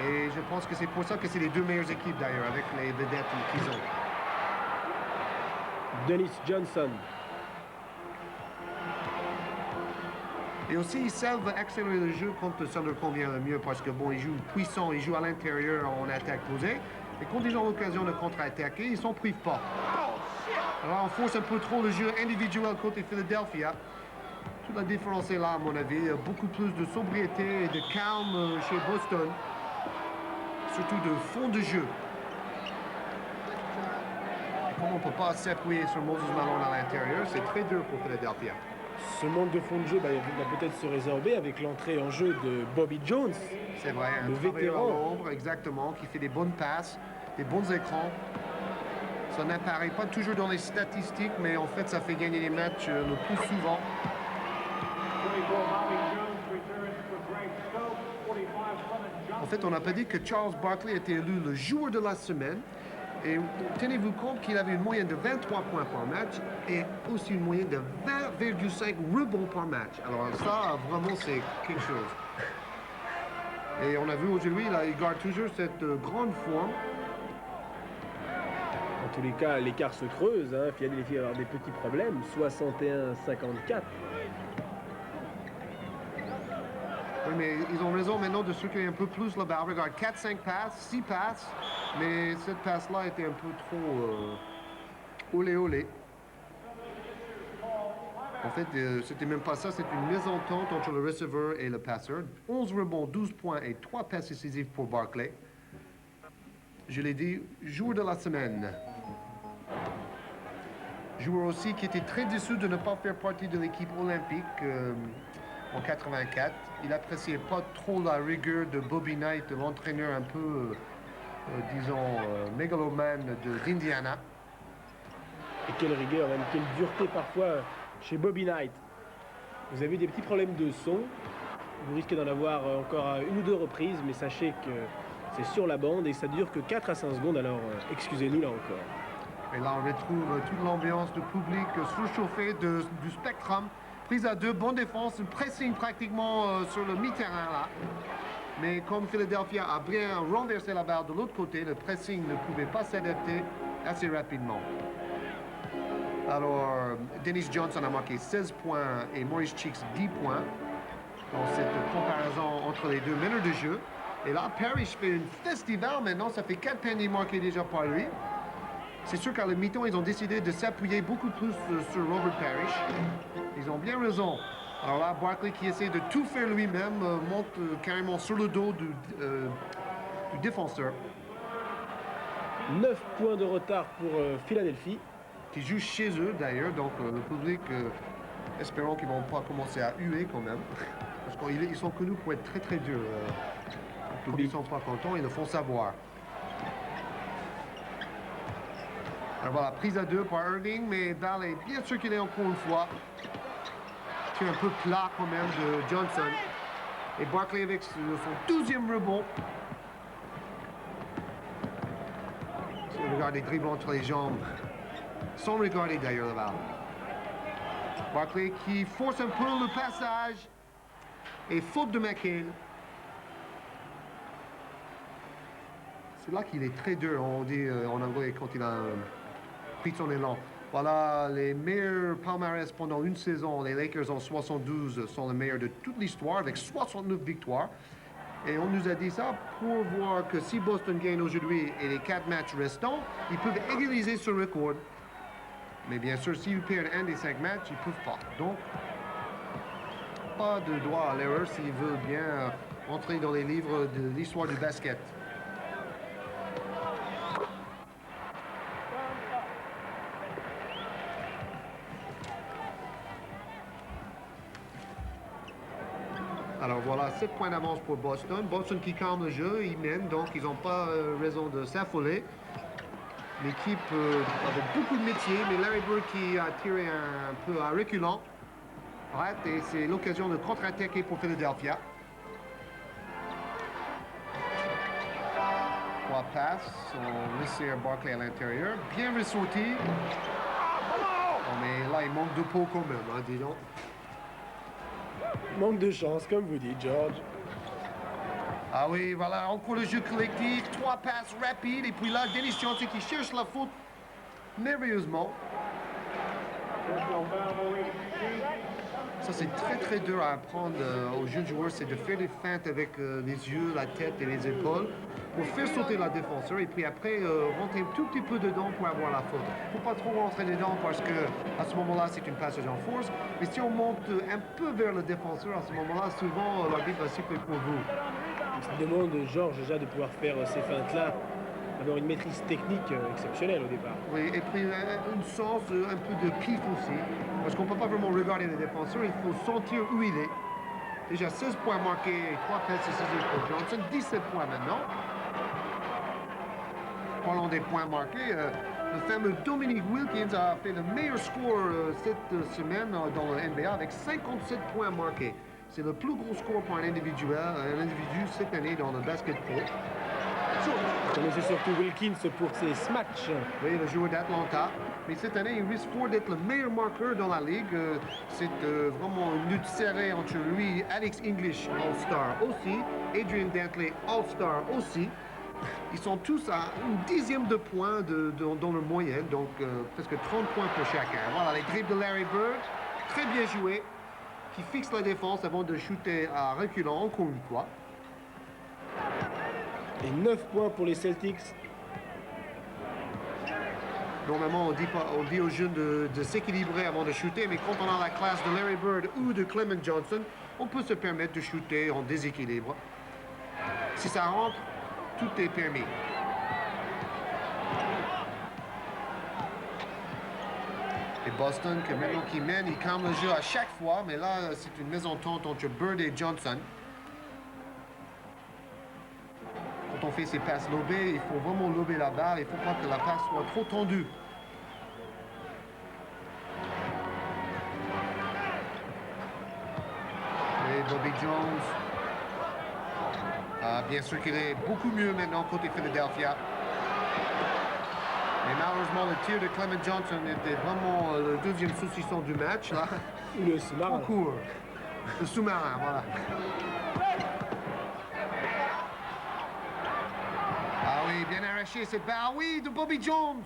Et je pense que c'est pour ça que c'est les deux meilleures équipes d'ailleurs, avec les vedettes qu'ils ont. Dennis Johnson. Et aussi, ils savent accélérer le jeu quand ça leur convient le mieux, parce que bon, ils jouent puissants, ils jouent à l'intérieur en attaque posée. Et quand ils ont l'occasion de contre-attaquer, ils ne s'en privent pas. Alors on force un peu trop le jeu individuel côté Philadelphia. Toute la différence est là, à mon avis. Beaucoup plus de sobriété et de calme chez Boston. Surtout de fond de jeu. Et comme on ne peut pas s'appuyer sur Moses Malone à l'intérieur, c'est très dur pour Philadelphia. Ce manque de fond de jeu va peut-être se résorber avec l'entrée en jeu de Bobby Jones. C'est vrai, un le travailleur à vétéran. l'ombre, exactement, qui fait des bonnes passes, des bons écrans. Ça n'apparaît pas toujours dans les statistiques, mais en fait, ça fait gagner les matchs le plus souvent. En fait, on n'a pas dit que Charles Barkley était élu le joueur de la semaine. Et tenez-vous compte qu'il avait une moyenne de 23 points par match et aussi une moyenne de 20,5 rebonds par match. Alors ça, vraiment, c'est quelque chose. Et on a vu aujourd'hui, là, il garde toujours cette grande forme. En tous les cas, l'écart se creuse. Hein. Philadelphie va avoir des petits problèmes. 61-54. Oui, mais ils ont raison maintenant de circuler un peu plus la balle. Regarde, 4-5 passes, 6 passes. Mais cette passe-là était un peu trop olé. En fait, c'était même pas ça. C'est une mésentente entre le receveur et le passeur. 11 rebonds, 12 points et 3 passes décisives pour Barkley. Je l'ai dit, joueur de la semaine. Joueur aussi qui était très déçu de ne pas faire partie de l'équipe olympique en 84. Il appréciait pas trop la rigueur de Bobby Knight, l'entraîneur un peu, disons, mégalomane d'Indiana. Et quelle rigueur, même quelle dureté parfois chez Bobby Knight. Vous avez des petits problèmes de son. Vous risquez d'en avoir encore à 1 ou 2 reprises, mais sachez que c'est sur la bande et ça dure que 4 à 5 secondes, alors excusez-nous là encore. Et là, on retrouve toute l'ambiance du public surchauffé du Spectrum. Prise à 2, bonne défense, un pressing pratiquement sur le mi-terrain là. Mais comme Philadelphia a bien renversé la balle de l'autre côté, le pressing ne pouvait pas s'adapter assez rapidement. Alors, Dennis Johnson a marqué 16 points et Maurice Cheeks 10 points dans cette comparaison entre les deux meneurs de jeu. Et là, Parrish fait une festival maintenant, ça fait 4 paniers marqués déjà par lui. C'est sûr qu'à la mi-temps, ils ont décidé de s'appuyer beaucoup plus sur Robert Parrish. Ils ont bien raison. Alors là, Barkley qui essaie de tout faire lui-même monte carrément sur le dos du défenseur. 9 points de retard pour Philadelphie. qui jouent chez eux d'ailleurs. Donc le public, espérons qu'ils ne vont pas commencer à huer quand même. Parce qu'ils sont connus pour être très très durs. Quand ils ne sont pas contents, ils le font savoir. Alors voilà, prise à 2 par Irving, mais balle est bien circulée encore une fois. C'est un peu plat quand même de Johnson. Et Barkley avec son 12e rebond. Regardez, dribble entre les jambes. Sans regarder d'ailleurs la balle. Barkley qui force un peu le passage. Et faute de McHale. C'est là qu'il est très dur, on dit en anglais, quand il a pris son élan. Voilà, les meilleurs palmarès pendant une saison. Les Lakers en 72 sont les meilleurs de toute l'histoire avec 69 victoires. Et on nous a dit ça pour voir que si Boston gagne aujourd'hui et les 4 matchs restants, ils peuvent égaliser ce record. Mais bien sûr, s'ils perdent un des 5 matchs, ils ne peuvent pas. Donc, pas de droit à l'erreur s'ils veulent bien entrer dans les livres de l'histoire du basket. Alors voilà, 7 points d'avance pour Boston. Boston qui calme le jeu, ils mènent, donc ils n'ont pas raison de s'affoler. L'équipe avec beaucoup de métier, mais Larry Bird qui a tiré un peu à reculant. Rate, et c'est l'occasion de contre-attaquer pour Philadelphia. 3 passes, on laisse Barkley à l'intérieur. Bien ressorti. Oh, mais là, il manque de peau quand même, hein, dis donc. Manque de chance, comme vous dites, George. Ah oui, voilà, encore le jeu collectif, 3 passes rapides, et puis là, Dennis Johnson qui cherche la faute merveilleusement. Ça, c'est très très dur à apprendre aux jeunes joueurs, c'est de faire des feintes avec les yeux, la tête et les épaules pour faire sauter la défenseur et puis après rentrer un tout petit peu dedans pour avoir la faute. Il ne faut pas trop rentrer dedans parce que à ce moment-là, c'est une passage en force. Mais si on monte un peu vers le défenseur, à ce moment-là, souvent, l'arbitre va siffler pour vous. Il demande, Georges, déjà de pouvoir faire ces feintes-là, avoir une maîtrise technique exceptionnelle au départ. Oui, et puis une sens, un peu de pif aussi, parce qu'on ne peut pas vraiment regarder le défenseur, il faut sentir où il est. Déjà 16 points marqués, 3 passes décisives pour Johnson, 17 points maintenant. Parlons des points marqués, le fameux Dominique Wilkins a fait le meilleur score cette semaine dans le NBA avec 57 points marqués. C'est le plus gros score pour un individu cette année dans le basketball. Mais c'est surtout Wilkins pour ses smatchs. Oui, le joueur d'Atlanta. Mais cette année, il risque fort d'être le meilleur marqueur dans la ligue. C'est vraiment une lutte serrée entre lui et Alex English, All-Star aussi. Adrian Dantley, All-Star aussi. Ils sont tous à une dixième de points dans leur moyenne, donc presque 30 points pour chacun. Voilà, les dribbles de Larry Bird, très bien joué, qui fixe la défense avant de shooter à reculant encore une fois. Et 9 points pour les Celtics. Normalement, on dit aux jeunes de s'équilibrer avant de shooter, mais quand on a la classe de Larry Bird ou de Clement Johnson, on peut se permettre de shooter en déséquilibre. Si ça rentre, tout est permis. Et Boston, que maintenant qui mène, il calme le jeu à chaque fois, mais là, c'est une mésentente entre Bird et Johnson. Quand on fait ses passes lobées, il faut vraiment lober la balle, il ne faut pas que la passe soit trop tendue. Et Bobby Jones a bien sûr qu'il est beaucoup mieux maintenant côté Philadelphia. Mais malheureusement, le tir de Clement Johnson était vraiment le deuxième saucisson du match. Là. Le sous-marin. Trop court. Le sous-marin, voilà. Ah oui, bien arraché cette balle. Ah oui, de Bobby Jones.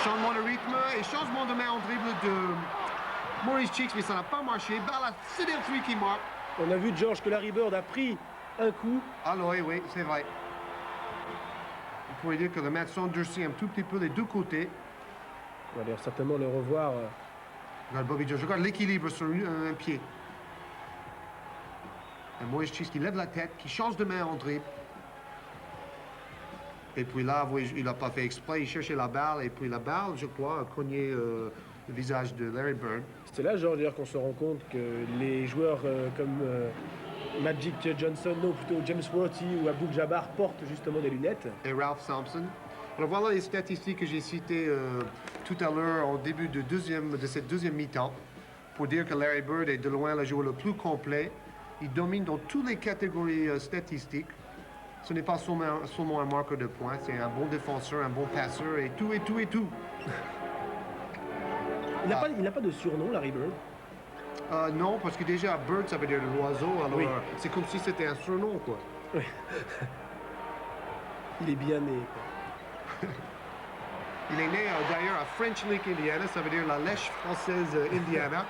Changement de rythme et changement de main en dribble de Maurice Cheeks, mais ça n'a pas marché. Balle à Sidney qui marque. On a vu, George, que Larry Bird a pris un coup. Ah oui, c'est vrai. On pourrait dire que le match s'endurcit un tout petit peu des deux côtés. On va d'ailleurs certainement le revoir. Regarde Bobby Jones, regarde l'équilibre sur un pied. Et Maurice Cheeks qui lève la tête, qui change de main en dribble. Et puis là, il n'a pas fait exprès, il cherchait la balle, et puis la balle, je crois, a cogné le visage de Larry Bird. C'est là, genre, d'ailleurs, qu'on se rend compte que les joueurs comme Magic Johnson, non, plutôt James Worthy ou Abdul-Jabbar portent justement des lunettes. Et Ralph Sampson. Alors voilà les statistiques que j'ai citées tout à l'heure au début de cette deuxième mi-temps pour dire que Larry Bird est de loin le joueur le plus complet. Il domine dans toutes les catégories statistiques. Ce n'est pas seulement un marqueur de points, c'est un bon défenseur, un bon passeur et tout, et tout, et tout. Il n'a pas de surnom, Larry Bird? Non, parce que déjà, Bird, ça veut dire l'oiseau, alors Oui. c'est comme si c'était un surnom, quoi. Oui. Il est bien né, quoi. Il est né d'ailleurs à French Lick, Indiana, ça veut dire la lèche française Indiana.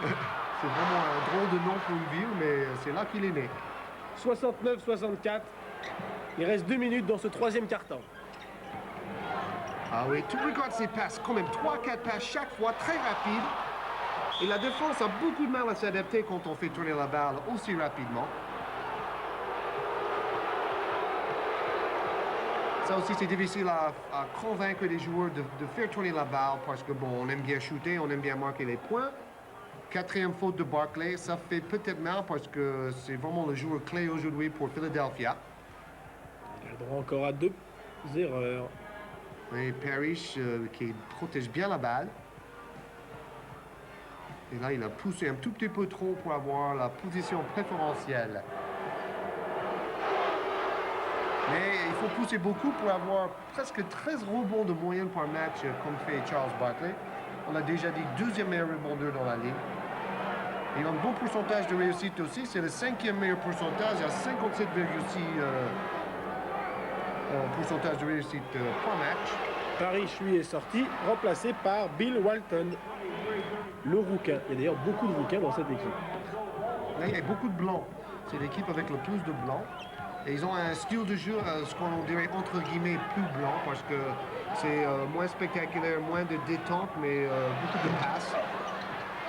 C'est vraiment un drôle de nom pour une ville, mais c'est là qu'il est né. 69-64. Il reste 2 minutes dans ce troisième quart-temps. Ah oui, tu regardes ces passes, quand même 3-4 passes chaque fois, très rapides. Et la défense a beaucoup de mal à s'adapter quand on fait tourner la balle aussi rapidement. Ça aussi, c'est difficile à convaincre les joueurs de faire tourner la balle parce que, bon, on aime bien shooter, on aime bien marquer les points. 4e faute de Barkley, ça fait peut-être mal parce que c'est vraiment le joueur clé aujourd'hui pour Philadelphia. Il a le droit encore à 2 erreurs. Et Parrish qui protège bien la balle. Et là, il a poussé un tout petit peu trop pour avoir la position préférentielle. Mais il faut pousser beaucoup pour avoir presque 13 rebonds de moyenne par match comme fait Charles Barkley. On a déjà dit 2e meilleur rebondeur dans la ligue. Il a un bon pourcentage de réussite aussi. C'est le 5e meilleur pourcentage à 57,6 pourcentage de réussite par match. Parrish, lui, est sorti, remplacé par Bill Walton, le rouquin. Il y a d'ailleurs beaucoup de rouquins dans cette équipe. Là, il y a beaucoup de blancs. C'est l'équipe avec le plus de blancs. Et ils ont un style de jeu, ce qu'on dirait entre guillemets plus blanc, parce que c'est moins spectaculaire, moins de détente, mais beaucoup de passes.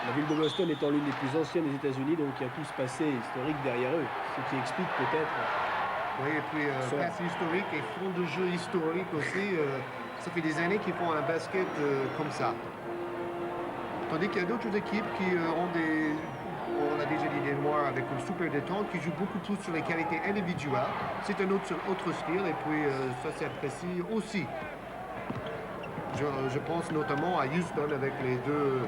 La ville de Boston étant l'une des plus anciennes des États-Unis, donc il y a tout ce passé historique derrière eux, ce qui explique peut-être. Oui, et puis passé historique et fond de jeu historique aussi. Ça fait des années qu'ils font un basket comme ça. Tandis qu'il y a d'autres équipes qui ont des, on a déjà dit des Noirs avec une super détente, qui jouent beaucoup plus sur les qualités individuelles. C'est un autre style et puis ça s'apprécie aussi. Je pense notamment à Houston avec les deux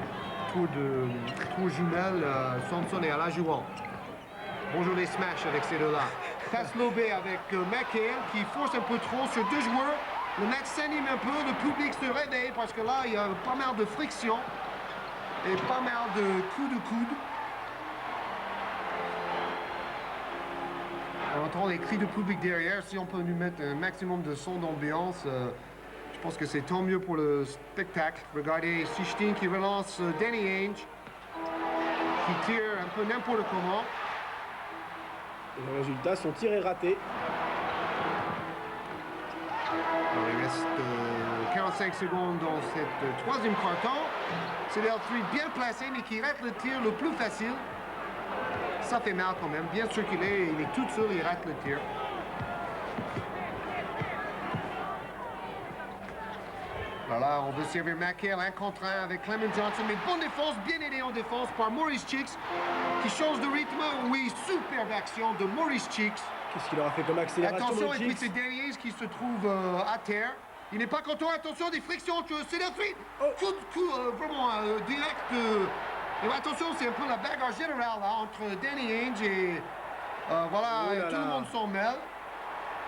tours jumelles, Samson et Olajuwon. Bonjour les smash avec ces deux-là. Passe lobé avec McHale qui force un peu trop sur 2 joueurs. Le match s'anime un peu, le public se réveille parce que là, il y a pas mal de friction et pas mal de coups de coude. On entend les cris de public derrière. Si on peut nous mettre un maximum de son d'ambiance, je pense que c'est tant mieux pour le spectacle. Regardez Sichtin qui relance Danny Ainge, qui tire un peu n'importe comment. Et le résultat, son tir est raté. Alors, il reste 45 secondes dans cette 3e quart-temps. C'est L3 bien placé, mais qui rate le tir le plus facile. Ça fait mal quand même. Bien sûr il est tout seul, il rate le tir. Alors là, on veut servir McHale 1 contre 1 avec Clement Johnson, mais bonne défense, bien aidé en défense par Maurice Cheeks, qui change de rythme. Oui, superbe action de Maurice Cheeks. Qu'est-ce qu'il aura fait comme accélération? Attention, et puis c'est Daniels qui se trouve à terre. Il n'est pas content, attention, des frictions, c'est la suite. Coup vraiment direct. Et attention, c'est un peu la bagarre générale là, entre Danny Ainge et voilà, et tout le monde s'en mêle.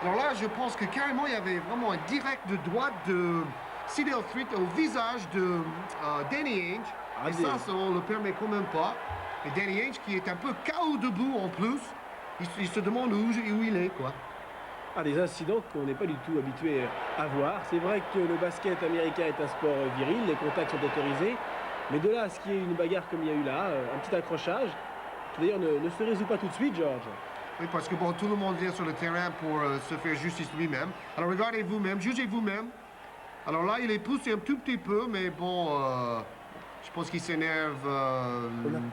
Alors là, je pense que carrément, il y avait vraiment un direct de droite de Cedar Street au visage de Danny Ainge. Et ça, on le permet quand même pas. Et Danny Ainge qui est un peu KO debout en plus. Il se demande où il est, quoi. Des incidents qu'on n'est pas du tout habitué à voir. C'est vrai que le basket américain est un sport viril, les contacts sont autorisés. Mais de là à ce qu'il y ait une bagarre comme il y a eu là, un petit accrochage, qui d'ailleurs ne se résout pas tout de suite, George. Oui, parce que bon, tout le monde vient sur le terrain pour se faire justice lui-même. Alors regardez vous-même, jugez vous-même. Alors là, il est poussé un tout petit peu, mais bon, je pense qu'il s'énerve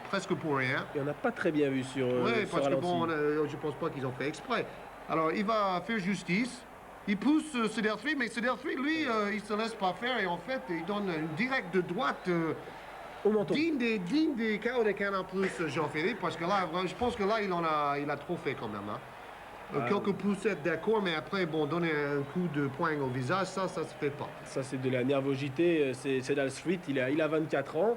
presque pour rien. Et on n'a pas très bien vu sur oui, parce que ralenti. bon, je pense pas qu'ils ont fait exprès. Alors, il va faire justice. Il pousse Cedar Street, mais Cedar Street, lui, il se laisse pas faire et en fait, il donne une directe de droite Au menton. digne des KO de Cannes en plus, Jean-Philippe, parce que là, je pense que là, il a trop fait quand même. Hein. Quelques poussettes d'accord, mais après, bon, donner un coup de poing au visage, ça se fait pas. Ça, c'est de la nervosité. C'est Cedar Street, il a 24 ans.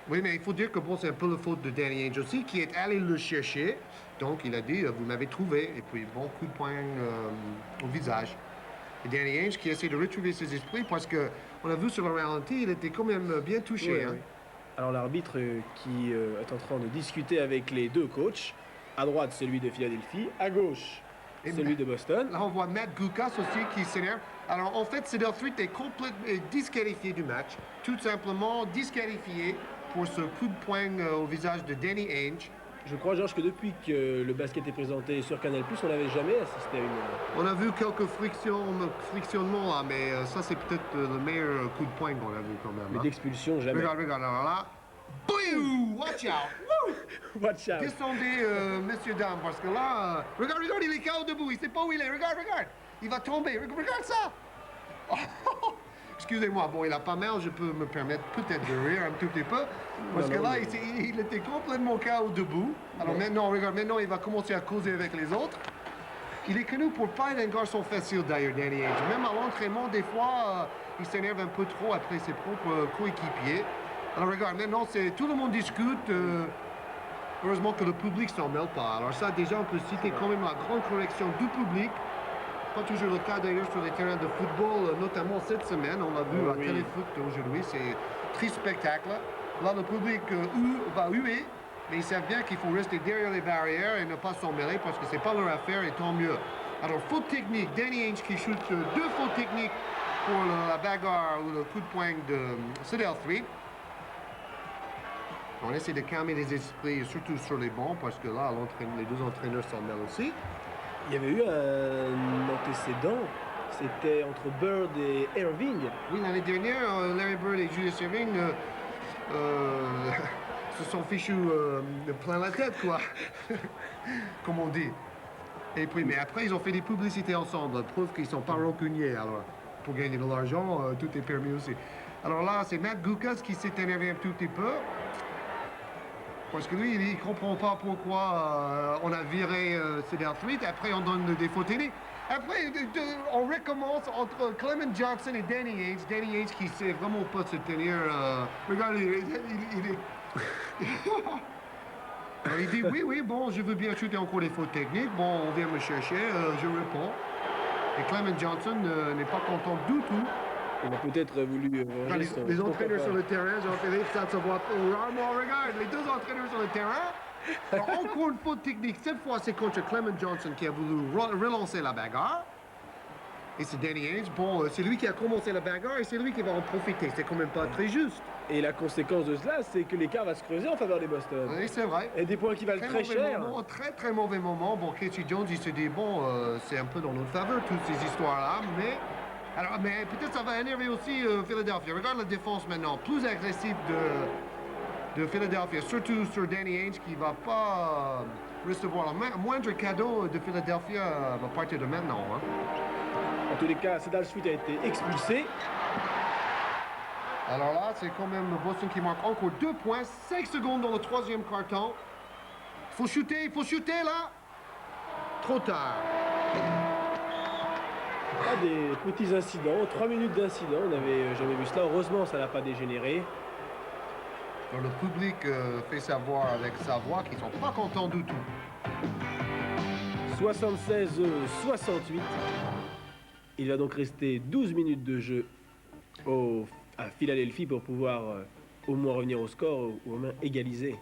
Oui, mais il faut dire que bon, c'est un peu la faute de Danny Ainge aussi, qui est allé le chercher. Donc, il a dit, vous m'avez trouvé. Et puis, bon coup de poing au visage. Et Danny Ainge qui essaie de retrouver ses esprits parce qu'on a vu sur le ralenti, il était quand même bien touché. Oui, hein. oui. Alors l'arbitre qui est en train de discuter avec les deux coachs. À droite, celui de Philadelphie. À gauche, Et celui de Boston. Là, on voit Matt Gukas aussi qui s'énerve. Alors, en fait, Cedar Street est complètement disqualifié du match. Tout simplement disqualifié pour ce coup de poing au visage de Danny Ainge. Je crois, Georges, que depuis que le basket est présenté sur Canal+, on n'avait jamais assisté à une... On a vu quelques frictionnements là, mais ça, c'est peut-être le meilleur coup de poing qu'on a vu quand même. Mais hein. d'expulsion, jamais. Regarde, alors là. Bouh! Watch out! Wouh! Watch out. Descendez, messieurs, dames, parce que là... regarde, il est KO debout, il sait pas où il est. Regarde. Il va tomber. Regarde ça! Excusez-moi, bon, il a pas mal, je peux me permettre peut-être de rire un tout petit peu. Parce que là, il était complètement KO debout. Alors maintenant, regarde, maintenant, il va commencer à causer avec les autres. Il est connu pour pas être un garçon facile d'ailleurs, Danny Ainge. Même à l'entraînement, des fois, il s'énerve un peu trop après ses propres coéquipiers. Alors regarde, maintenant, tout le monde discute. Heureusement que le public s'en mêle pas. Alors ça, déjà, on peut citer quand même la grande correction du public. Pas toujours le cas d'ailleurs sur les terrains de football, notamment cette semaine. On l'a vu à Oui. Téléfoot aujourd'hui. C'est très spectacle. Là, le public va huer. Mais ils savent bien qu'il faut rester derrière les barrières et ne pas s'en mêler parce que c'est pas leur affaire et tant mieux. Alors, faute technique, Danny Ainge qui shoot deux fautes techniques pour la bagarre ou le coup de poing de Cedar Street. On essaie de calmer les esprits, surtout sur les bancs, parce que là, les deux entraîneurs s'en mêlent aussi. Il y avait eu un antécédent. C'était entre Bird et Irving. Oui, l'année dernière, Larry Bird et Julius Erving se sont fichus plein la tête, quoi. Comme on dit. Et puis, mais après, ils ont fait des publicités ensemble. Preuve qu'ils ne sont pas rancuniers. Alors, pour gagner de l'argent, tout est permis aussi. Alors là, c'est Matt Gukas qui s'est énervé un tout petit peu. Parce que lui, il ne comprend pas pourquoi on a viré Cedar Street. Après, on donne des fautes techniques. Après, on recommence entre Clement Johnson et Danny Ainge. Danny Ainge qui sait vraiment pas se tenir. Regarde, il est... Alors, il dit, oui, bon, je veux bien shooter encore des fautes techniques. Bon, on vient me chercher, je réponds. Et Clement Johnson n'est pas content du tout. Il a peut-être voulu ranger son... Les entraîneurs sur le terrain, Jean-Philippe, ça se voit rarement. Regarde, les deux entraîneurs sur le terrain. Alors, encore une faute technique. Cette fois, c'est contre Clement Johnson qui a voulu relancer la bagarre. Et c'est Danny Ainge. Bon, c'est lui qui a commencé la bagarre et c'est lui qui va en profiter. C'est quand même pas très juste. Et la conséquence de cela, c'est que l'écart va se creuser en faveur des Boston. Oui, c'est vrai. Et des points qui valent très cher. Très mauvais moment. Bon, Casey Jones, il se dit, bon, c'est un peu dans notre faveur, toutes ces histoires-là, mais... Alors, mais peut-être ça va énerver aussi Philadelphia. Regarde la défense maintenant, plus agressive de Philadelphia, surtout sur Danny Ainge qui ne va pas recevoir le moindre cadeau de Philadelphia à partir de maintenant. Hein. En tous les cas, Cedar Street a été expulsé. Alors là, c'est quand même Boston qui marque encore 2 points, 5 secondes dans le troisième quart-temps. Il faut shooter là. Trop tard. Pas des petits incidents, 3 minutes d'incident, on n'avait jamais vu cela. Heureusement, ça n'a pas dégénéré. Alors, le public fait savoir avec sa voix qu'ils sont pas contents du tout. 76-68. Il va donc rester 12 minutes de jeu à Philadelphie pour pouvoir au moins revenir au score ou au moins égaliser.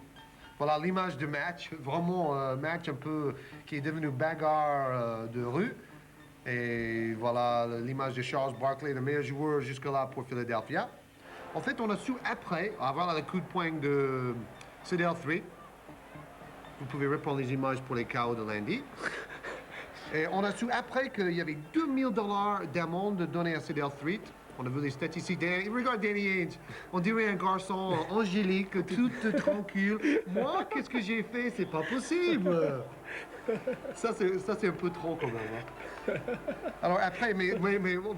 Voilà l'image du match, vraiment un match un peu qui est devenu bagarre de rue. Et voilà l'image de Charles Barkley, le meilleur joueur jusque-là pour Philadelphia. En fait, on a su après, avoir le coup de poing de Cedar Street. Vous pouvez reprendre les images pour les KO de lundi. Et on a su après qu'il y avait $2000 d'amende donnée à Cedar Street. On a vu les statistiques. Regarde Danny Ainge. On dirait un garçon angélique, tout tranquille. Moi, qu'est-ce que j'ai fait? C'est pas possible. Ça, c'est un peu trop quand même. Hein. Alors après, mais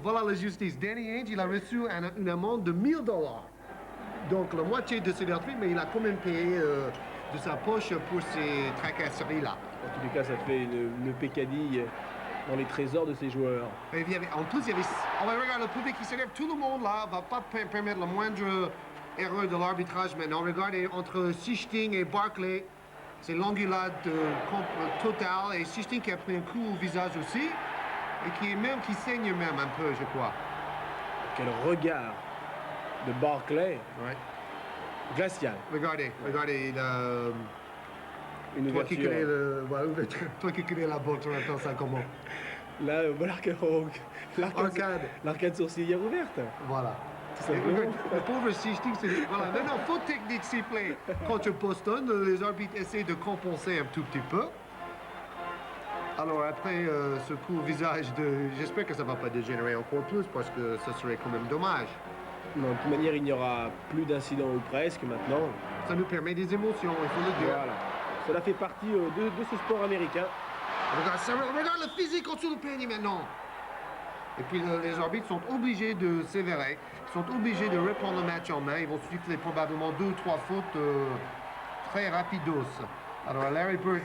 voilà la justice. Danny Ainge, il a reçu une amende de $1000. Donc la moitié de ses retraites, mais il a quand même payé de sa poche pour ces tracasseries-là. En tous les cas, ça te fait une pécadille dans les trésors de ces joueurs. Et en plus, il y avait... Oh, regarde, le public qui s'élève, tout le monde là va pas permettre la moindre erreur de l'arbitrage maintenant. Regardez, entre Sichting et Barclay, c'est l'engueulade totale. Et Sichting qui a pris un coup au visage aussi, et qui saigne même un peu, je crois. Quel regard de Barclay. Ouais. Glacial. Regardez, il a... Une toi qui ouverture. connais toi qui connais la boxe, on appelle ça comment? Là, l'arcade sourcilière ouverte. Voilà. Tout simplement. Le pauvre Sichting, c'est... Voilà. Maintenant, faute technique sifflée contre Boston. Les arbitres essaient de compenser un tout petit peu. Alors après ce coup au visage j'espère que ça ne va pas dégénérer encore plus parce que ça serait quand même dommage. Non, de toute manière, il n'y aura plus d'incidents ou presque maintenant. Ça nous permet des émotions, il faut le dire. Voilà. Cela fait partie de ce sport américain. Regarde le physique en dessous du panier maintenant. Et puis les arbitres sont obligés de sévérer, ils sont obligés de reprendre le match en main. Ils vont siffler probablement 2 ou 3 fautes très rapidos. Alors Larry Bird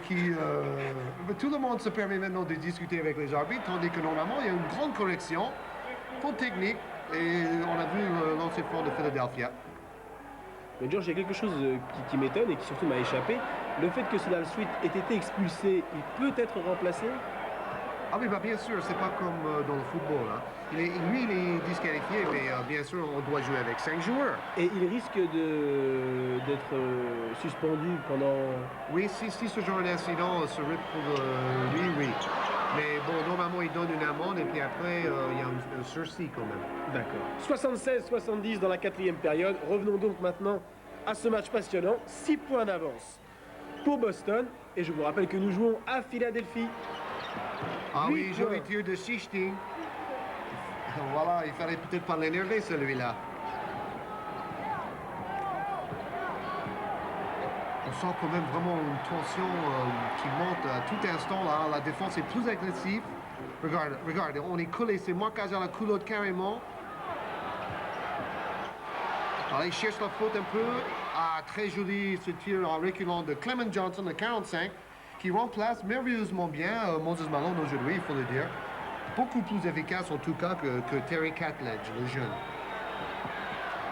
tout le monde se permet maintenant de discuter avec les arbitres, tandis que normalement il y a une grande correction, faute technique, et on a vu le lancer franc de Philadelphia. Mais George, il y a quelque chose qui m'étonne et qui surtout m'a échappé. Le fait que Sudal Sweet ait été expulsé, il peut être remplacé? Ah oui, bah bien sûr, c'est pas comme dans le football. Hein. Lui, il est disqualifié, mais bien sûr, on doit jouer avec 5 joueurs. Et il risque d'être suspendu pendant... Oui, si ce genre d'incident serait pour lui, oui. Mais bon, normalement, il donne une amende et puis après, il y a un sursis quand même. D'accord. 76-70 dans la 4e période. Revenons donc maintenant à ce match passionnant. 6 points d'avance pour Boston. Et je vous rappelle que nous jouons à Philadelphie. Ah oui, joli tir de Sichting. Voilà, il fallait peut-être pas l'énerver celui-là. On sent quand même vraiment une tension qui monte à tout instant. Là. La défense est plus agressive. Regarde, on est collé, c'est marquage à la culotte carrément. Alors, il cherche la faute un peu. Ah, très joli ce tir en reculant de Clement Johnson, le 45, qui remplace merveilleusement bien Moses Malone aujourd'hui, il faut le dire. Beaucoup plus efficace en tout cas que Terry Catledge, le jeune.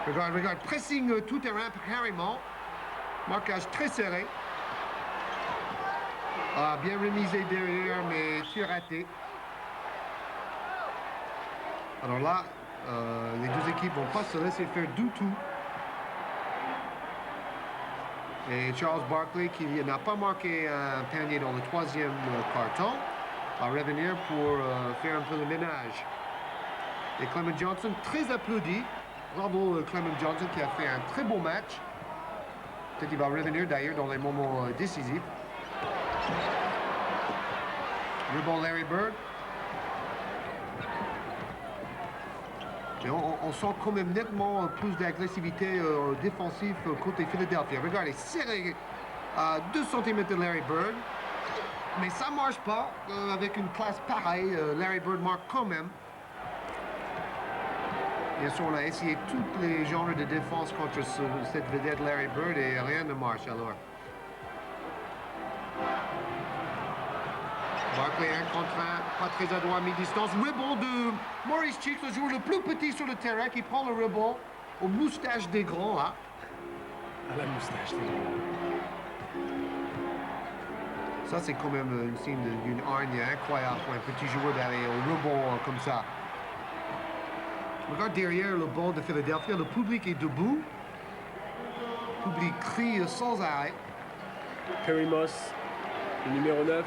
Regarde, pressing tout terrain carrément. Marquage très serré. Ah, bien remisé derrière, mais tir raté. Alors là, les deux équipes ne vont pas se laisser faire du tout. Et Charles Barkley, qui n'a pas marqué un panier dans le 3e carton, va revenir pour faire un peu le ménage. Et Clement Johnson, très applaudi. Bravo Clement Johnson qui a fait un très beau match. Peut-être qu'il va revenir d'ailleurs dans les moments décisifs. Rebond Larry Bird. Et on sent quand même nettement plus d'agressivité défensive côté Philadelphia. Regardez, serré à 2 cm de Larry Bird. Mais ça ne marche pas. Avec une classe pareille, Larry Bird marque quand même. Bien sûr, on a essayé tous les genres de défense contre cette vedette Larry Bird et rien ne marche alors. Barkley 1 contre 1, pas très adroit à mi-distance. Rebond de Maurice Cheeks, le joueur le plus petit sur le terrain, qui prend le rebond aux moustaches des grands là. À la moustache des grands. Ça, c'est quand même un signe d'une hargne incroyable pour un petit joueur d'aller au rebond comme ça. Regarde derrière le banc de Philadelphia, le public est debout. Le public crie sans arrêt. Perry Moss, le numéro 9.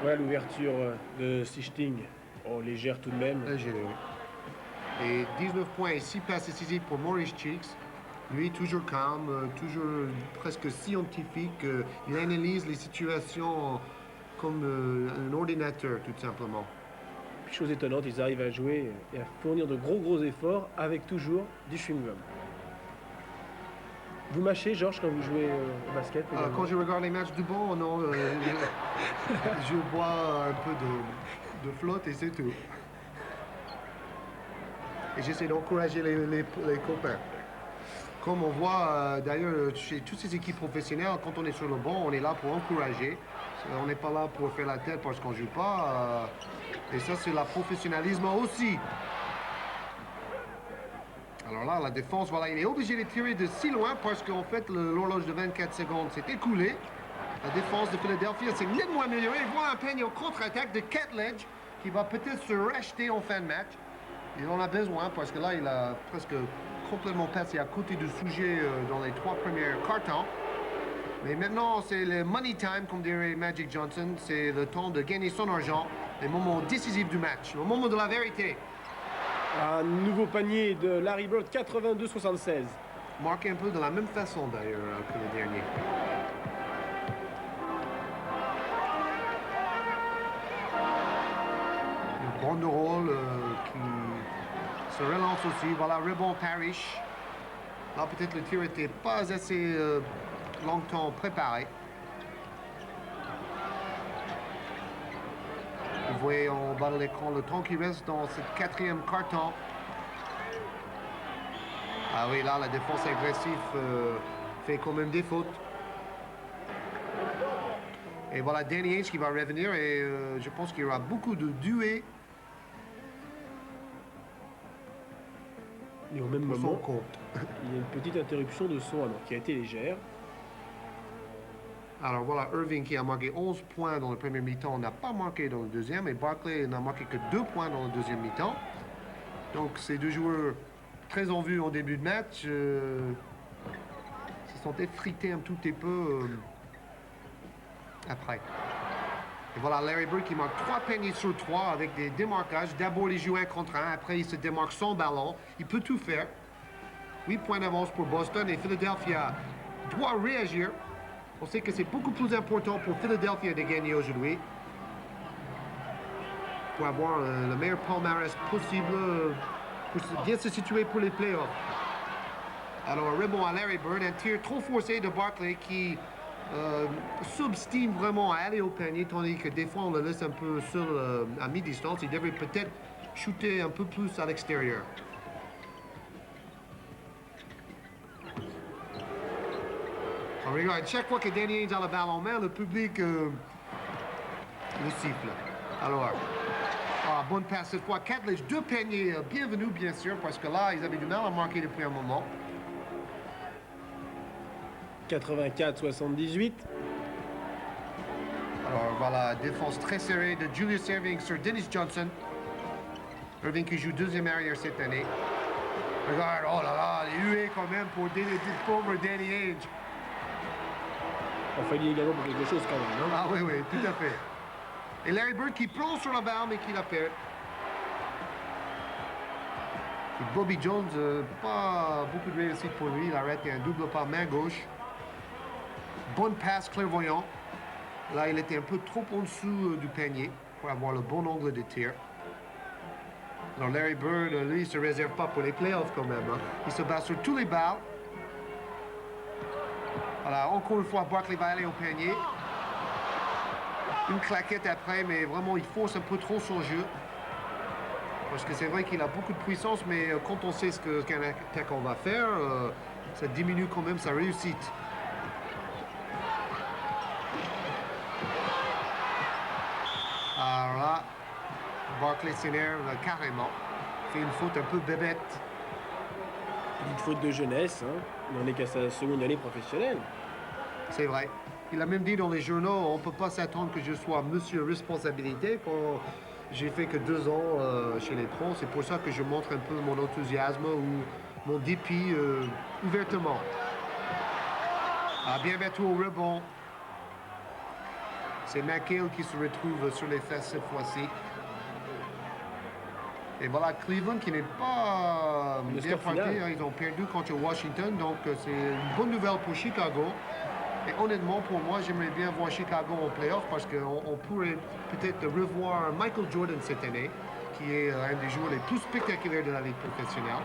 Voilà l'ouverture de Sichting. Oh, légère tout de même. Légère, oui. Et 19 points et 6 passes décisives pour Maurice Cheeks. Lui, toujours calme, toujours presque scientifique. Il analyse les situations comme un ordinateur, tout simplement. chose étonnante, ils arrivent à jouer et à fournir de gros efforts avec toujours du chewing-gum. Vous mâchez, Georges, quand vous jouez au basket également? Quand je regarde les matchs du banc, non, je bois un peu de flotte et c'est tout. Et j'essaie d'encourager les copains. Comme on voit d'ailleurs chez toutes ces équipes professionnelles, quand on est sur le banc, on est là pour encourager. On n'est pas là pour faire la tête parce qu'on ne joue pas. Et ça, c'est le professionnalisme aussi. Alors là, la défense, voilà, il est obligé de tirer de si loin parce qu'en fait, l'horloge de 24 secondes s'est écoulée. La défense de Philadelphie s'est nettement améliorée. Et voilà un peigne en contre-attaque de Ketledge qui va peut-être se racheter en fin de match. Il en a besoin parce que là, il a presque complètement passé à côté du sujet dans les 3 premiers cartons. Mais maintenant, c'est le money time, comme dirait Magic Johnson. C'est le temps de gagner son argent, les moments décisifs du match, le moment de la vérité. Un nouveau panier de Larry Bird, 82-76. Marqué un peu de la même façon d'ailleurs que le dernier. Une bande de rôle qui se relance aussi. Voilà, rebond Parrish. Là, peut-être le tir n'était pas assez longtemps préparé. Vous voyez en bas de l'écran le temps qui reste dans ce 4e carton. Ah oui, là, la défense agressive fait quand même des fautes. Et voilà, Danny Ainge qui va revenir et je pense qu'il y aura beaucoup de duets. Et au même moment, il y a une petite interruption de son alors qui a été légère. Alors voilà, Irving qui a marqué 11 points dans le premier mi-temps, n'a pas marqué dans le deuxième. Et Barkley n'a marqué que 2 points dans le deuxième mi-temps. Donc ces deux joueurs très en vue en début de match se sont effrités un tout petit peu après. Et voilà, Larry Bird qui marque 3 paniers sur 3 avec des démarquages. D'abord, il joue 1 contre 1, après il se démarque sans ballon. Il peut tout faire. 8 points d'avance pour Boston et Philadelphia doit réagir. On sait que c'est beaucoup plus important pour Philadelphia de gagner aujourd'hui. Pour avoir le meilleur palmarès possible, pour bien se situer pour les playoffs. Alors, rebond à Larry Bird, un tir trop forcé de Barkley qui s'obstine vraiment à aller au panier, tandis que des fois on le laisse un peu seul à mi-distance. Il devrait peut-être shooter un peu plus à l'extérieur. On regarde, chaque fois que Danny Ainge a la balle en main, le public le siffle. Alors, bonne passe cette fois. Ketledge, 2 paniers, bienvenue bien sûr, parce que là, ils avaient du mal à marquer depuis un moment. 84-78. Alors voilà, défense très serrée de Julius Erving sur Dennis Johnson. Irving qui joue 2e arrière cette année. Regarde, oh là là, les huées quand même pour pauvre Danny Ainge. On fait également pour quelque chose quand même, non? Ah oui, oui, tout à fait. Et Larry Bird qui plonge sur la balle mais qui la perd. Et Bobby Jones, pas beaucoup de réussite pour lui. Il arrête un double par main gauche. Bonne passe clairvoyant. Là, il était un peu trop en dessous du panier pour avoir le bon angle de tir. Alors Larry Bird, lui, il ne se réserve pas pour les playoffs quand même. Hein. Il se bat sur tous les balles. Voilà, encore une fois, Barkley va aller au panier. Une claquette après, mais vraiment, il force un peu trop son jeu. Parce que c'est vrai qu'il a beaucoup de puissance, mais quand on sait ce qu'un attaquant va faire, ça diminue quand même sa réussite. Alors là, Barkley s'énerve carrément. Fait une faute un peu bébête. Une faute de jeunesse, hein. On n'en est qu'à sa seconde année professionnelle. C'est vrai. Il a même dit dans les journaux, on ne peut pas s'attendre que je sois monsieur responsabilité quand j'ai fait que 2 ans chez les pros. C'est pour ça que je montre un peu mon enthousiasme ou mon dépit ouvertement. Bien battu au rebond. C'est McHale qui se retrouve sur les fesses cette fois-ci. Et voilà, Cleveland qui n'est pas bien parti. Ils ont perdu contre Washington, donc c'est une bonne nouvelle pour Chicago. Et honnêtement, pour moi, j'aimerais bien voir Chicago en playoff parce qu'on pourrait peut-être revoir Michael Jordan cette année. qui est un des joueurs les plus spectaculaires de la Ligue professionnelle.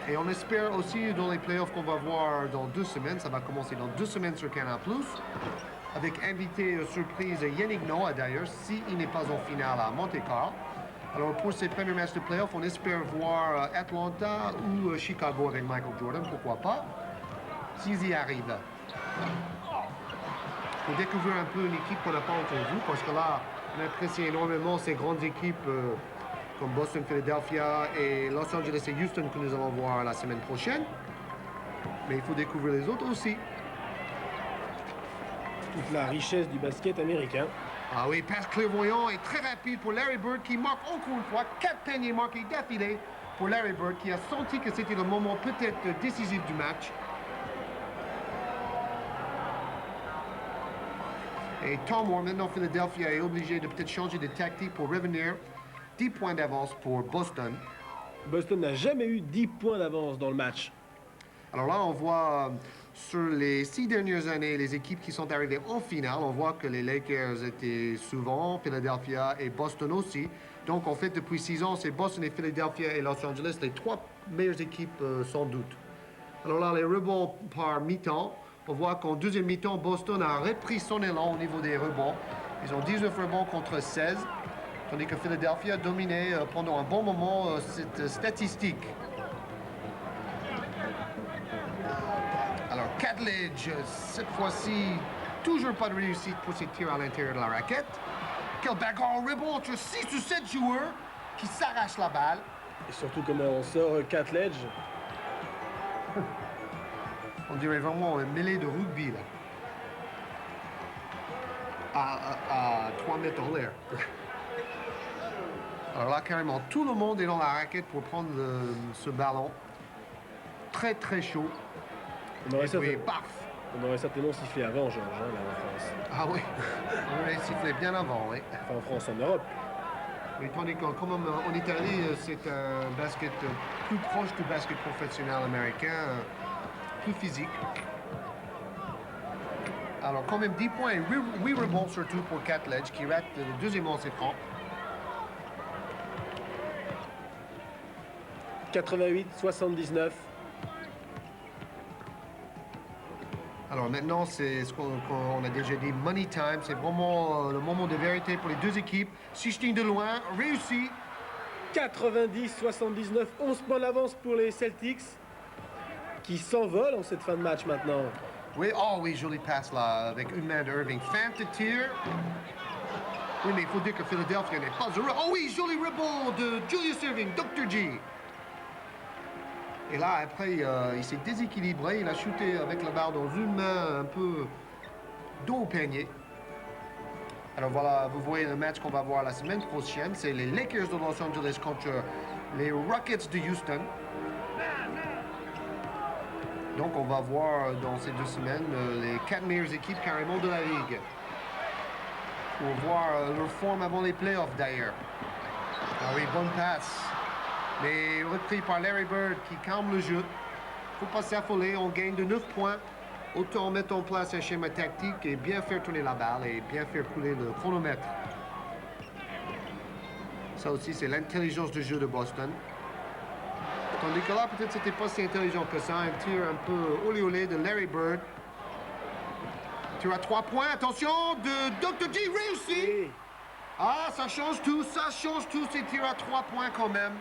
Et on espère aussi dans les playoffs qu'on va voir dans 2 semaines, ça va commencer dans 2 semaines sur Canal+, avec invité surprise Yannick Noah d'ailleurs, s'il n'est pas en finale à Monte-Carlo. Alors pour ces premiers matchs de playoffs, on espère voir Atlanta ou Chicago avec Michael Jordan, pourquoi pas, s'ils y arrivent. Pour découvrir un peu une équipe qu'on n'a pas entendue, parce que là, on apprécie énormément ces grandes équipes comme Boston, Philadelphia et Los Angeles et Houston que nous allons voir la semaine prochaine. Mais il faut découvrir les autres aussi. Toute la richesse du basket américain. Ah oui, passe clairvoyant et très rapide pour Larry Bird qui marque encore une fois 4 paniers marqués d'affilée pour Larry Bird qui a senti que c'était le moment peut-être décisif du match. Et Tom Moore, maintenant Philadelphia est obligé de peut-être changer de tactique pour revenir. 10 points d'avance pour Boston. Boston n'a jamais eu 10 points d'avance dans le match. Alors là, on voit sur les 6 dernières années, les équipes qui sont arrivées en finale, on voit que les Lakers étaient souvent, Philadelphia et Boston aussi. Donc en fait, depuis 6 ans, c'est Boston et Philadelphia et Los Angeles, les 3 meilleures équipes sans doute. Alors là, les rebonds par mi-temps, on voit qu'en deuxième mi-temps, Boston a repris son élan au niveau des rebonds. Ils ont 19 rebonds contre 16. Tandis que Philadelphia a dominé pendant un bon moment cette statistique. Alors, Catledge, cette fois-ci, toujours pas de réussite pour ses tirs à l'intérieur de la raquette. Quel bagarre au rebond entre 6 ou 7 joueurs qui s'arrachent la balle. Et surtout comment on sort Catledge. On dirait vraiment un mêlée de rugby, là. À 3 mètres en l'air. Alors là, carrément, tout le monde est dans la raquette pour prendre ce ballon. Très, très chaud. On aurait, On aurait certainement sifflé avant, Georges, hein, là, en France. Ah oui, on aurait sifflé bien avant, oui. Enfin, en France, en Europe. Mais tandis qu'en en Italie, c'est un basket plus proche du basket professionnel américain, plus physique. Alors, quand même 10 points et 8 rebonds surtout pour Catledge, qui rate le deuxième lancer franc. 88-79. Alors maintenant, c'est ce qu'on a déjà dit, money time. C'est vraiment le moment de vérité pour les deux équipes. Sichting de loin, réussi. 90-79, 11 points d'avance pour les Celtics, qui s'envolent en cette fin de match maintenant. Oui, oh oui, jolie passe là, avec une main de Irving. Fin de tir. Oui, mais il faut dire que Philadelphia n'est pas heureux. Oh oui, joli rebond de Julius Irving, Dr. G. Et là, après, il s'est déséquilibré. Il a shooté avec la barre dans une main, un peu dos au panier. Alors voilà, vous voyez le match qu'on va voir la semaine prochaine. C'est les Lakers de Los Angeles contre les Rockets de Houston. Donc on va voir dans ces 2 semaines les 4 meilleures équipes carrément de la Ligue. Pour voir leur forme avant les playoffs d'ailleurs. Ah oui, bonne passe. Mais repris par Larry Bird qui calme le jeu. Faut pas s'affoler, on gagne de 9 points. Autant mettre en place un schéma tactique et bien faire tourner la balle et bien faire couler le chronomètre. Ça aussi, c'est l'intelligence de jeu de Boston. Tandis que là, peut-être c'était pas si intelligent que ça. Un tir un peu olé olé de Larry Bird. Tir à 3 points, attention, de Dr. G réussi. Ah, ça change tout, ces tirs à 3 points quand même.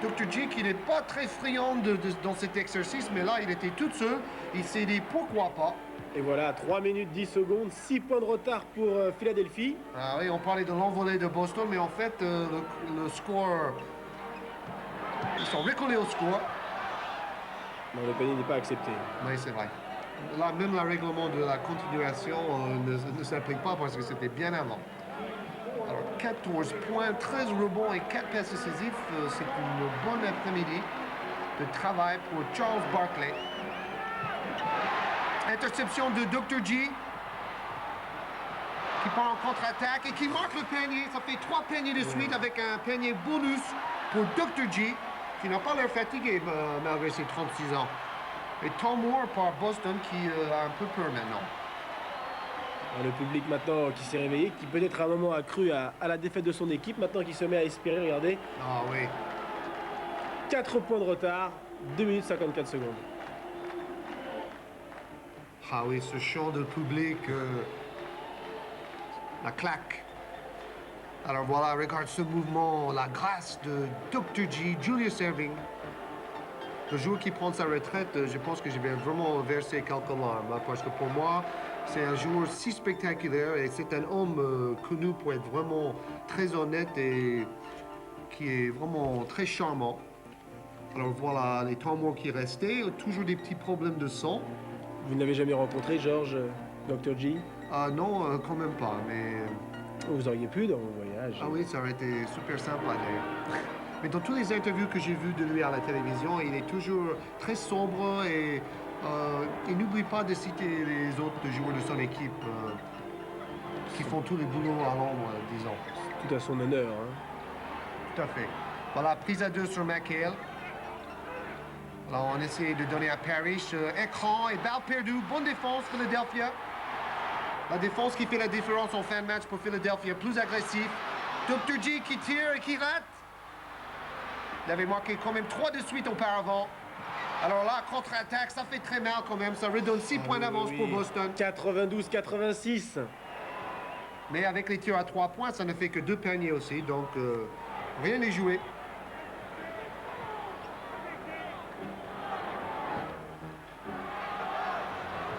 Dr. G qui n'est pas très friand dans cet exercice, mais là, il était tout seul. Il s'est dit pourquoi pas. Et voilà, 3 minutes 10 secondes, 6 points de retard pour Philadelphie. Ah oui, on parlait de l'envolée de Boston, mais en fait, le score... Ils sont recollés au score. Non, le panier n'est pas accepté. Oui, c'est vrai. Là, même le règlement de la continuation ne s'applique pas parce que c'était bien avant. Alors, 14 points, 13 rebonds et 4 passes décisives. C'est une bonne après-midi de travail pour Charles Barkley. Interception de Dr. G. Qui part en contre-attaque et qui marque le panier. Ça fait 3 paniers de suite avec un panier bonus pour Dr. G, qui n'a pas l'air fatigué malgré ses 36 ans. Et Tom Moore par Boston qui a un peu peur maintenant. Le public maintenant qui s'est réveillé, qui peut-être à un moment a cru à la défaite de son équipe, maintenant qui se met à espérer, regardez. Ah oui. 4 points de retard, 2 minutes 54 secondes. Ah oui, ce chant de public, la claque. Alors voilà, regarde ce mouvement, la grâce de Dr. G, Julius Erving. Le jour qui prend sa retraite, je pense que je vais vraiment verser quelques larmes. Hein, parce que pour moi, c'est un joueur si spectaculaire et c'est un homme connu pour être vraiment très honnête et qui est vraiment très charmant. Alors voilà, les temps morts qui restaient, toujours des petits problèmes de sang. Vous ne l'avez jamais rencontré, George, Dr. G? Ah non, quand même pas, mais... Vous auriez pu dans vos voyages. Ah oui, ça aurait été super sympa d'ailleurs. Mais dans toutes les interviews que j'ai vues de lui à la télévision, il est toujours très sobre et il n'oublie pas de citer les autres joueurs de son équipe qui font tout le boulot à l'ombre, disons. Tout à son honneur. Hein. Tout à fait. Voilà, prise à 2 sur McHale. Alors on essaie de donner à Parrish écran et balle perdue. Bonne défense, Philadelphia. La défense qui fait la différence en fin de match pour Philadelphia, plus agressif. Dr. G qui tire et qui rate. Il avait marqué quand même 3 de suite auparavant. Alors là, contre-attaque, ça fait très mal quand même. Ça redonne 6 points d'avance pour Boston. 92-86. Mais avec les tirs à 3 points, ça ne fait que 2 paniers aussi. Donc, rien n'est joué.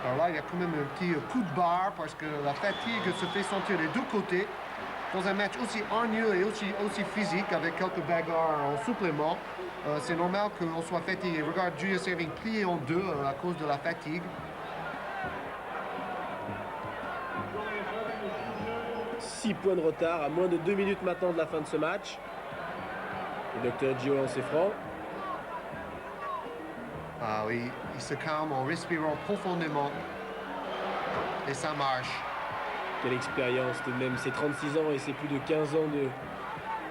Alors là, il y a quand même un petit coup de barre parce que la fatigue se fait sentir des deux côtés. Dans un match aussi hargneux et aussi physique, avec quelques bagarres en supplément, c'est normal qu'on soit fatigué. Regarde Julius Erving plié en deux à cause de la fatigue. Six points de retard à moins de 2 minutes maintenant de la fin de ce match. Le Dr. Gio en ses francs. Ah oui, il se calme en respirant profondément. Et ça marche. Quelle expérience tout de même, c'est 36 ans et c'est plus de 15 ans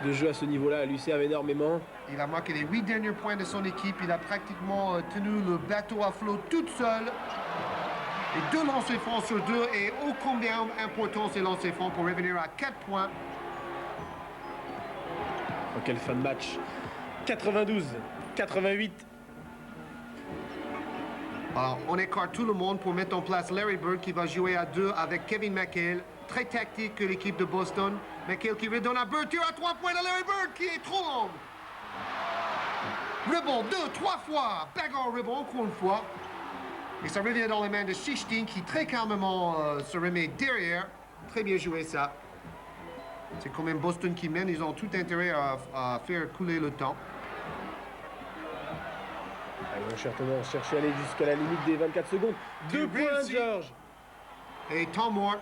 de jeu à ce niveau-là, lui servent énormément. Il a marqué les 8 derniers points de son équipe, il a pratiquement tenu le bateau à flot toute seule. Et 2 lancers francs sur 2 et ô combien important ces lancers francs pour revenir à 4 points. Oh, quelle fin de match. 92, 88. Alors, on écarte tout le monde pour mettre en place Larry Bird qui va jouer à 2 avec Kevin McHale. Très tactique que l'équipe de Boston. McHale qui redonne à Bird, tir à 3 points de Larry Bird qui est trop long. Rebond 2, 3 fois. Bagarre rebond encore une fois. Et ça revient dans les mains de Shishkin qui très calmement se remet derrière. Très bien joué ça. C'est quand même Boston qui mène. Ils ont tout intérêt à faire couler le temps. Ils vont certainement chercher à aller jusqu'à la limite des 24 secondes. 2 points, George. Et temps mort.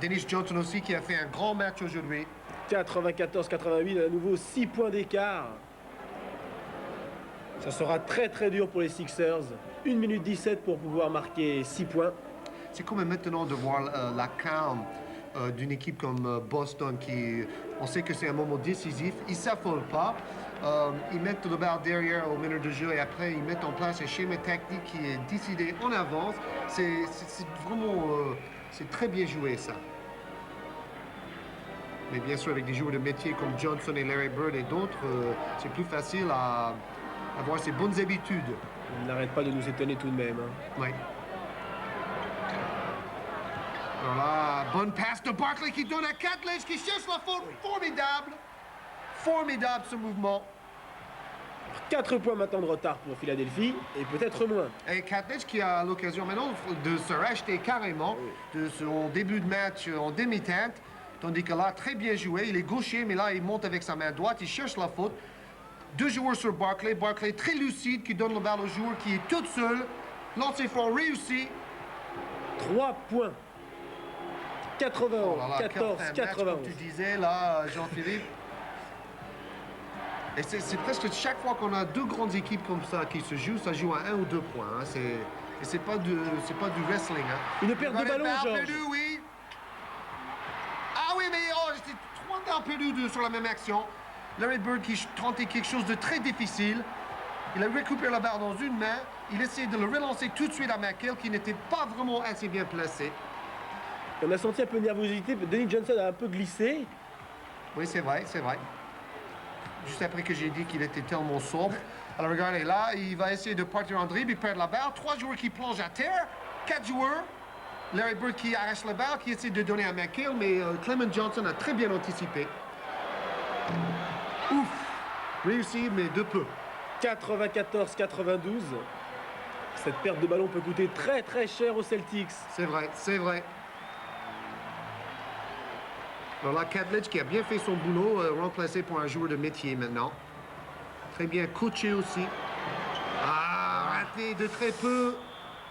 Dennis Johnson aussi qui a fait un grand match aujourd'hui. 94-88, à nouveau 6 points d'écart. Ça sera très très dur pour les Sixers. 1 minute 17 pour pouvoir marquer 6 points. C'est quand même maintenant de voir la calme d'une équipe comme Boston qui, on sait que c'est un moment décisif. Ils ne s'affolent pas. Ils mettent le ball derrière au minute de jeu et après ils mettent en place un schéma tactique qui est décidé en avance. C'est vraiment, c'est très bien joué ça. Mais bien sûr avec des joueurs de métier comme Johnson et Larry Bird et d'autres, c'est plus facile à avoir ces bonnes habitudes. Il n'arrête pas de nous étonner tout de même. Hein. Oui. Alors là, bonne passe de Barkley qui donne à Catledge qui cherche la faute. Formidable. Formidable ce mouvement. 4 points maintenant de retard pour Philadelphie et peut-être moins. Et Catledge qui a l'occasion maintenant de se racheter carrément de son début de match en demi-teinte. Tandis que là, très bien joué. Il est gaucher, mais là, il monte avec sa main droite. Il cherche la faute. 2 joueurs sur Barkley. Barkley très lucide qui donne le ballon au joueur qui est tout seul. Lancer franc réussi. 3 points. 91, Oh là là, 14, quel match, 91. comme tu disais là, Jean-Philippe. Et c'est presque chaque fois qu'on a 2 grandes équipes comme ça qui se jouent, ça joue à 1 ou 2 points. Hein. C'est pas du wrestling. Hein. Une perte de ballon, Georges. Perdu, oui. Ah oui, mais c'était 3 balles perdues sur la même action. Larry Bird qui tentait quelque chose de très difficile. Il a récupéré la balle dans une main. Il essayait de le relancer tout de suite à McHale qui n'était pas vraiment assez bien placé. On a senti un peu de nervosité. Dennis Johnson a un peu glissé. Oui, c'est vrai, c'est vrai. Juste après que j'ai dit qu'il était tellement sobre. Alors regardez, là, il va essayer de partir en dribble, il perd la balle. 3 joueurs qui plongent à terre, 4 joueurs. Larry Bird qui arrache la balle, qui essaie de donner à McHale, mais Clement Johnson a très bien anticipé. Ouf! Réussi, mais de peu. 94-92. Cette perte de ballon peut coûter très très cher aux Celtics. C'est vrai, c'est vrai. Alors là, Kadlec qui a bien fait son boulot, remplacé pour un joueur de métier maintenant. Très bien coaché aussi. Ah, raté de très peu,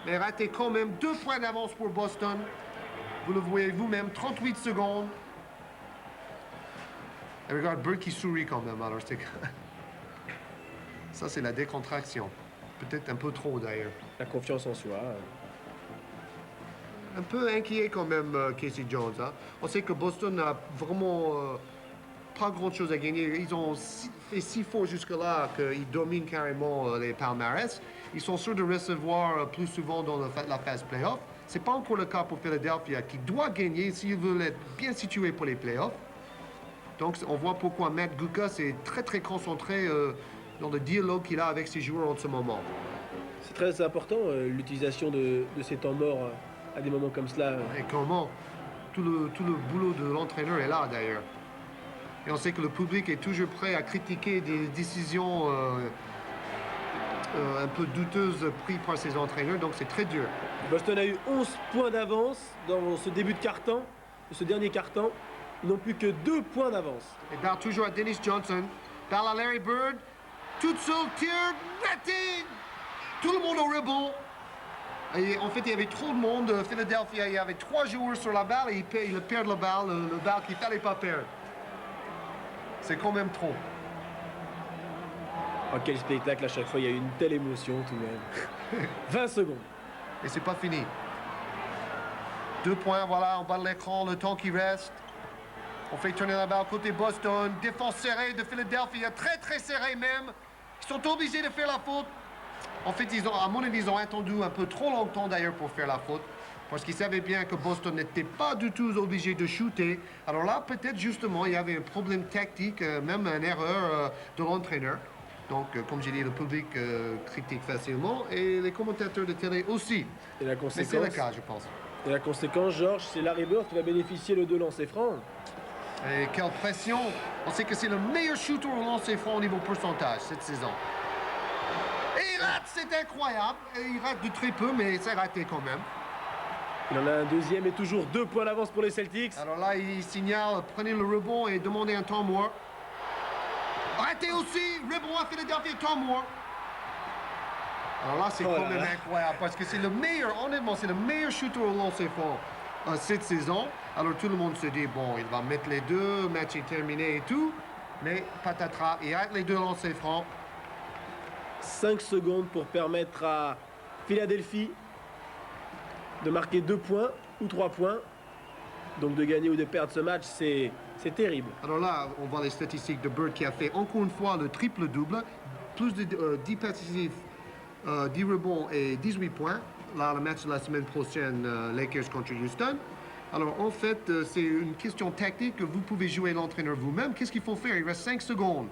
mais raté quand même. 2 points d'avance pour Boston. Vous le voyez vous-même, 38 secondes. Et regarde Bird qui sourit quand même. Alors c'est... Ça, c'est la décontraction. Peut-être un peu trop d'ailleurs. La confiance en soi. Un peu inquiet quand même, Casey Jones. Hein? On sait que Boston n'a vraiment pas grand-chose à gagner. Ils ont fait si fort jusque-là qu'ils dominent carrément les palmarès. Ils sont sûrs de recevoir plus souvent dans la phase playoff. Ce n'est pas encore le cas pour Philadelphia, qui doit gagner s'ils veulent être bien situés pour les playoffs. Donc, on voit pourquoi Matt Guokas est très, très concentré dans le dialogue qu'il a avec ses joueurs en ce moment. C'est très important, l'utilisation de ces temps morts à des moments comme cela. Et comment? Tout le boulot de l'entraîneur est là, d'ailleurs. Et on sait que le public est toujours prêt à critiquer des décisions un peu douteuses prises par ses entraîneurs, donc c'est très dur. Boston a eu 11 points d'avance dans ce début de carton, ce dernier carton. Ils n'ont plus que 2 points d'avance. Et balle toujours à Dennis Johnson. Balle à Larry Bird. Tout seul, tir, raté. Tout le monde au rebond. Et en fait, il y avait trop de monde. Philadelphia, il y avait 3 joueurs sur la balle et ils perdent la balle, le balle qu'il ne fallait pas perdre. C'est quand même trop. Oh, quel spectacle à chaque fois, il y a eu une telle émotion tout de même. 20 secondes. Et c'est pas fini. 2 points, voilà, en bas de l'écran, le temps qui reste. On fait tourner la balle côté Boston. Défense serrée de Philadelphia, très très serrée même. Ils sont obligés de faire la faute. En fait, à mon avis, ils ont attendu un peu trop longtemps d'ailleurs pour faire la faute. Parce qu'ils savaient bien que Boston n'était pas du tout obligé de shooter. Alors là, peut-être justement, il y avait un problème tactique, même une erreur de l'entraîneur. Donc, comme j'ai dit, le public critique facilement et les commentateurs de télé aussi. Et la Mais conséquence, c'est le cas, je pense. et la conséquence, Georges, c'est Larry Bird qui va bénéficier le 2 lancers francs. Et quelle pression! On sait que c'est le meilleur shooter au lancer franc au niveau pourcentage cette saison. Et il rate, c'est incroyable. Et il rate de très peu, mais c'est raté quand même. Il en a un deuxième et toujours 2 points d'avance pour les Celtics. Alors là, il signale, prenez le rebond et demandez un temps mort. Raté aussi, rebond à Philadelphia, temps mort. Alors là, c'est quand même incroyable parce que c'est le meilleur, honnêtement, c'est le meilleur shooter au lancer franc cette saison. Alors tout le monde se dit, bon, il va mettre les 2, le match est terminé et tout. Mais patatras, il rate les 2 lancers francs. 5 secondes pour permettre à Philadelphie de marquer 2 points ou 3 points. Donc de gagner ou de perdre ce match, c'est terrible. Alors là, on voit les statistiques de Bird qui a fait encore une fois le triple-double. Plus de 10 passifs, 10 rebonds et 18 points. Là, le match de la semaine prochaine, Lakers contre Houston. Alors en fait, c'est une question tactique que vous pouvez jouer l'entraîneur vous-même. Qu'est-ce qu'il faut faire? Il reste 5 secondes.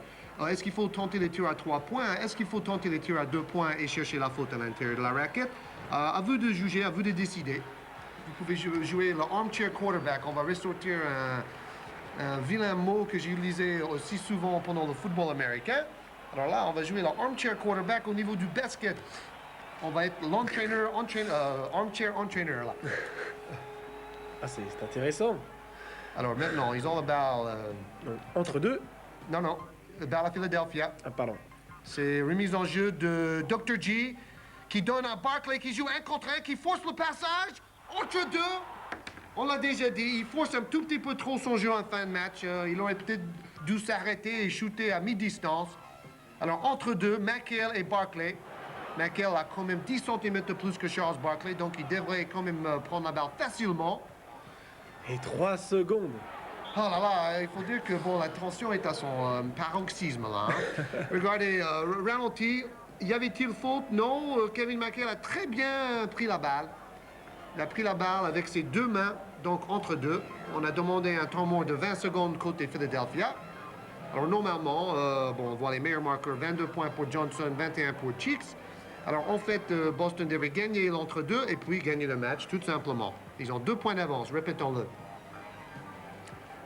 Est-ce qu'il faut tenter les tirs à 3 points? Est-ce qu'il faut tenter les tirs à 2 points et chercher la faute à l'intérieur de la raquette? À vous de juger, à vous de décider. Vous pouvez jouer le armchair quarterback. On va ressortir un vilain mot que j'ai utilisé aussi souvent pendant le football américain. Alors là, on va jouer le armchair quarterback au niveau du basket. On va être l'entraîneur, armchair entraîneur là. Ah, c'est intéressant. Alors maintenant, ils ont la balle. Entre deux. Non, la balle à Philadelphia. Ah, pardon. C'est remise en jeu de Dr. G qui donne à Barkley qui joue 1 contre 1, qui force le passage entre deux. On l'a déjà dit, il force un tout petit peu trop son jeu en fin de match. Il aurait peut-être dû s'arrêter et shooter à mi-distance. Alors entre deux, McHale et Barkley. McHale a quand même 10 cm de plus que Charles Barkley, donc il devrait quand même prendre la balle facilement. Et 3 secondes. Oh là là, il faut dire que bon, la tension est à son paroxysme là. Hein. Regardez, Ranalty, y avait-il faute? Non, Kevin McHale a très bien pris la balle. Il a pris la balle avec ses 2 mains, donc entre deux. On a demandé un temps mort de 20 secondes côté Philadelphia. Alors normalement, bon, on voit les meilleurs marqueurs, 22 points pour Johnson, 21 pour Cheeks. Alors en fait, Boston devrait gagner l'entre-deux et puis gagner le match, tout simplement. Ils ont 2 points d'avance, répétons-le.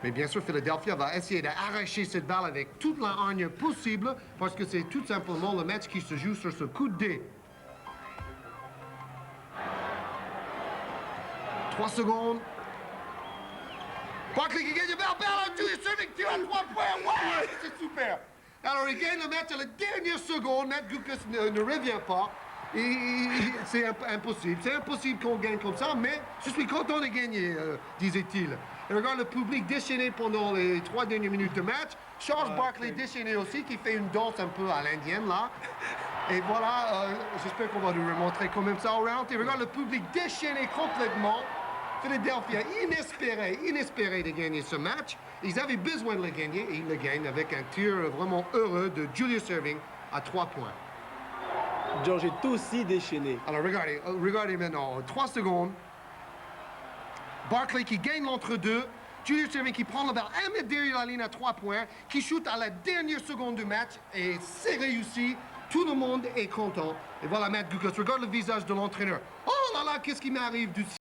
Mais bien sûr, Philadelphia va essayer d'arracher cette balle avec toute la hargne possible parce que c'est tout simplement le match qui se joue sur ce coup de dé. 3 secondes. Barkley qui gagne le balle, Julius Erving tire à 3 points. Ouais, c'est super. Alors, il gagne le match à la dernière seconde. Matt Guokas ne revient pas. C'est impossible. C'est impossible qu'on gagne comme ça, mais je suis content de gagner, disait-il. Et regarde le public déchaîné pendant les 3 dernières minutes de match. Charles Barkley déchaîné aussi, qui fait une danse un peu à l'indienne, là. Et voilà, j'espère qu'on va nous remontrer quand même ça au round. Et regarde le public déchaîné complètement. Philadelphia, inespéré de gagner ce match. Ils avaient besoin de le gagner et ils le gagnent avec un tir vraiment heureux de Julius Erving à 3 points. George est aussi déchaîné. Alors regardez maintenant, 3 secondes. Barkley qui gagne l'entre-deux. Julius Erving qui prend la balle 1 mètre derrière la ligne à 3 points, qui shoot à la dernière seconde du match et c'est réussi. Tout le monde est content. Et voilà Matt Guokas, regarde le visage de l'entraîneur. Oh là là, qu'est-ce qui m'arrive du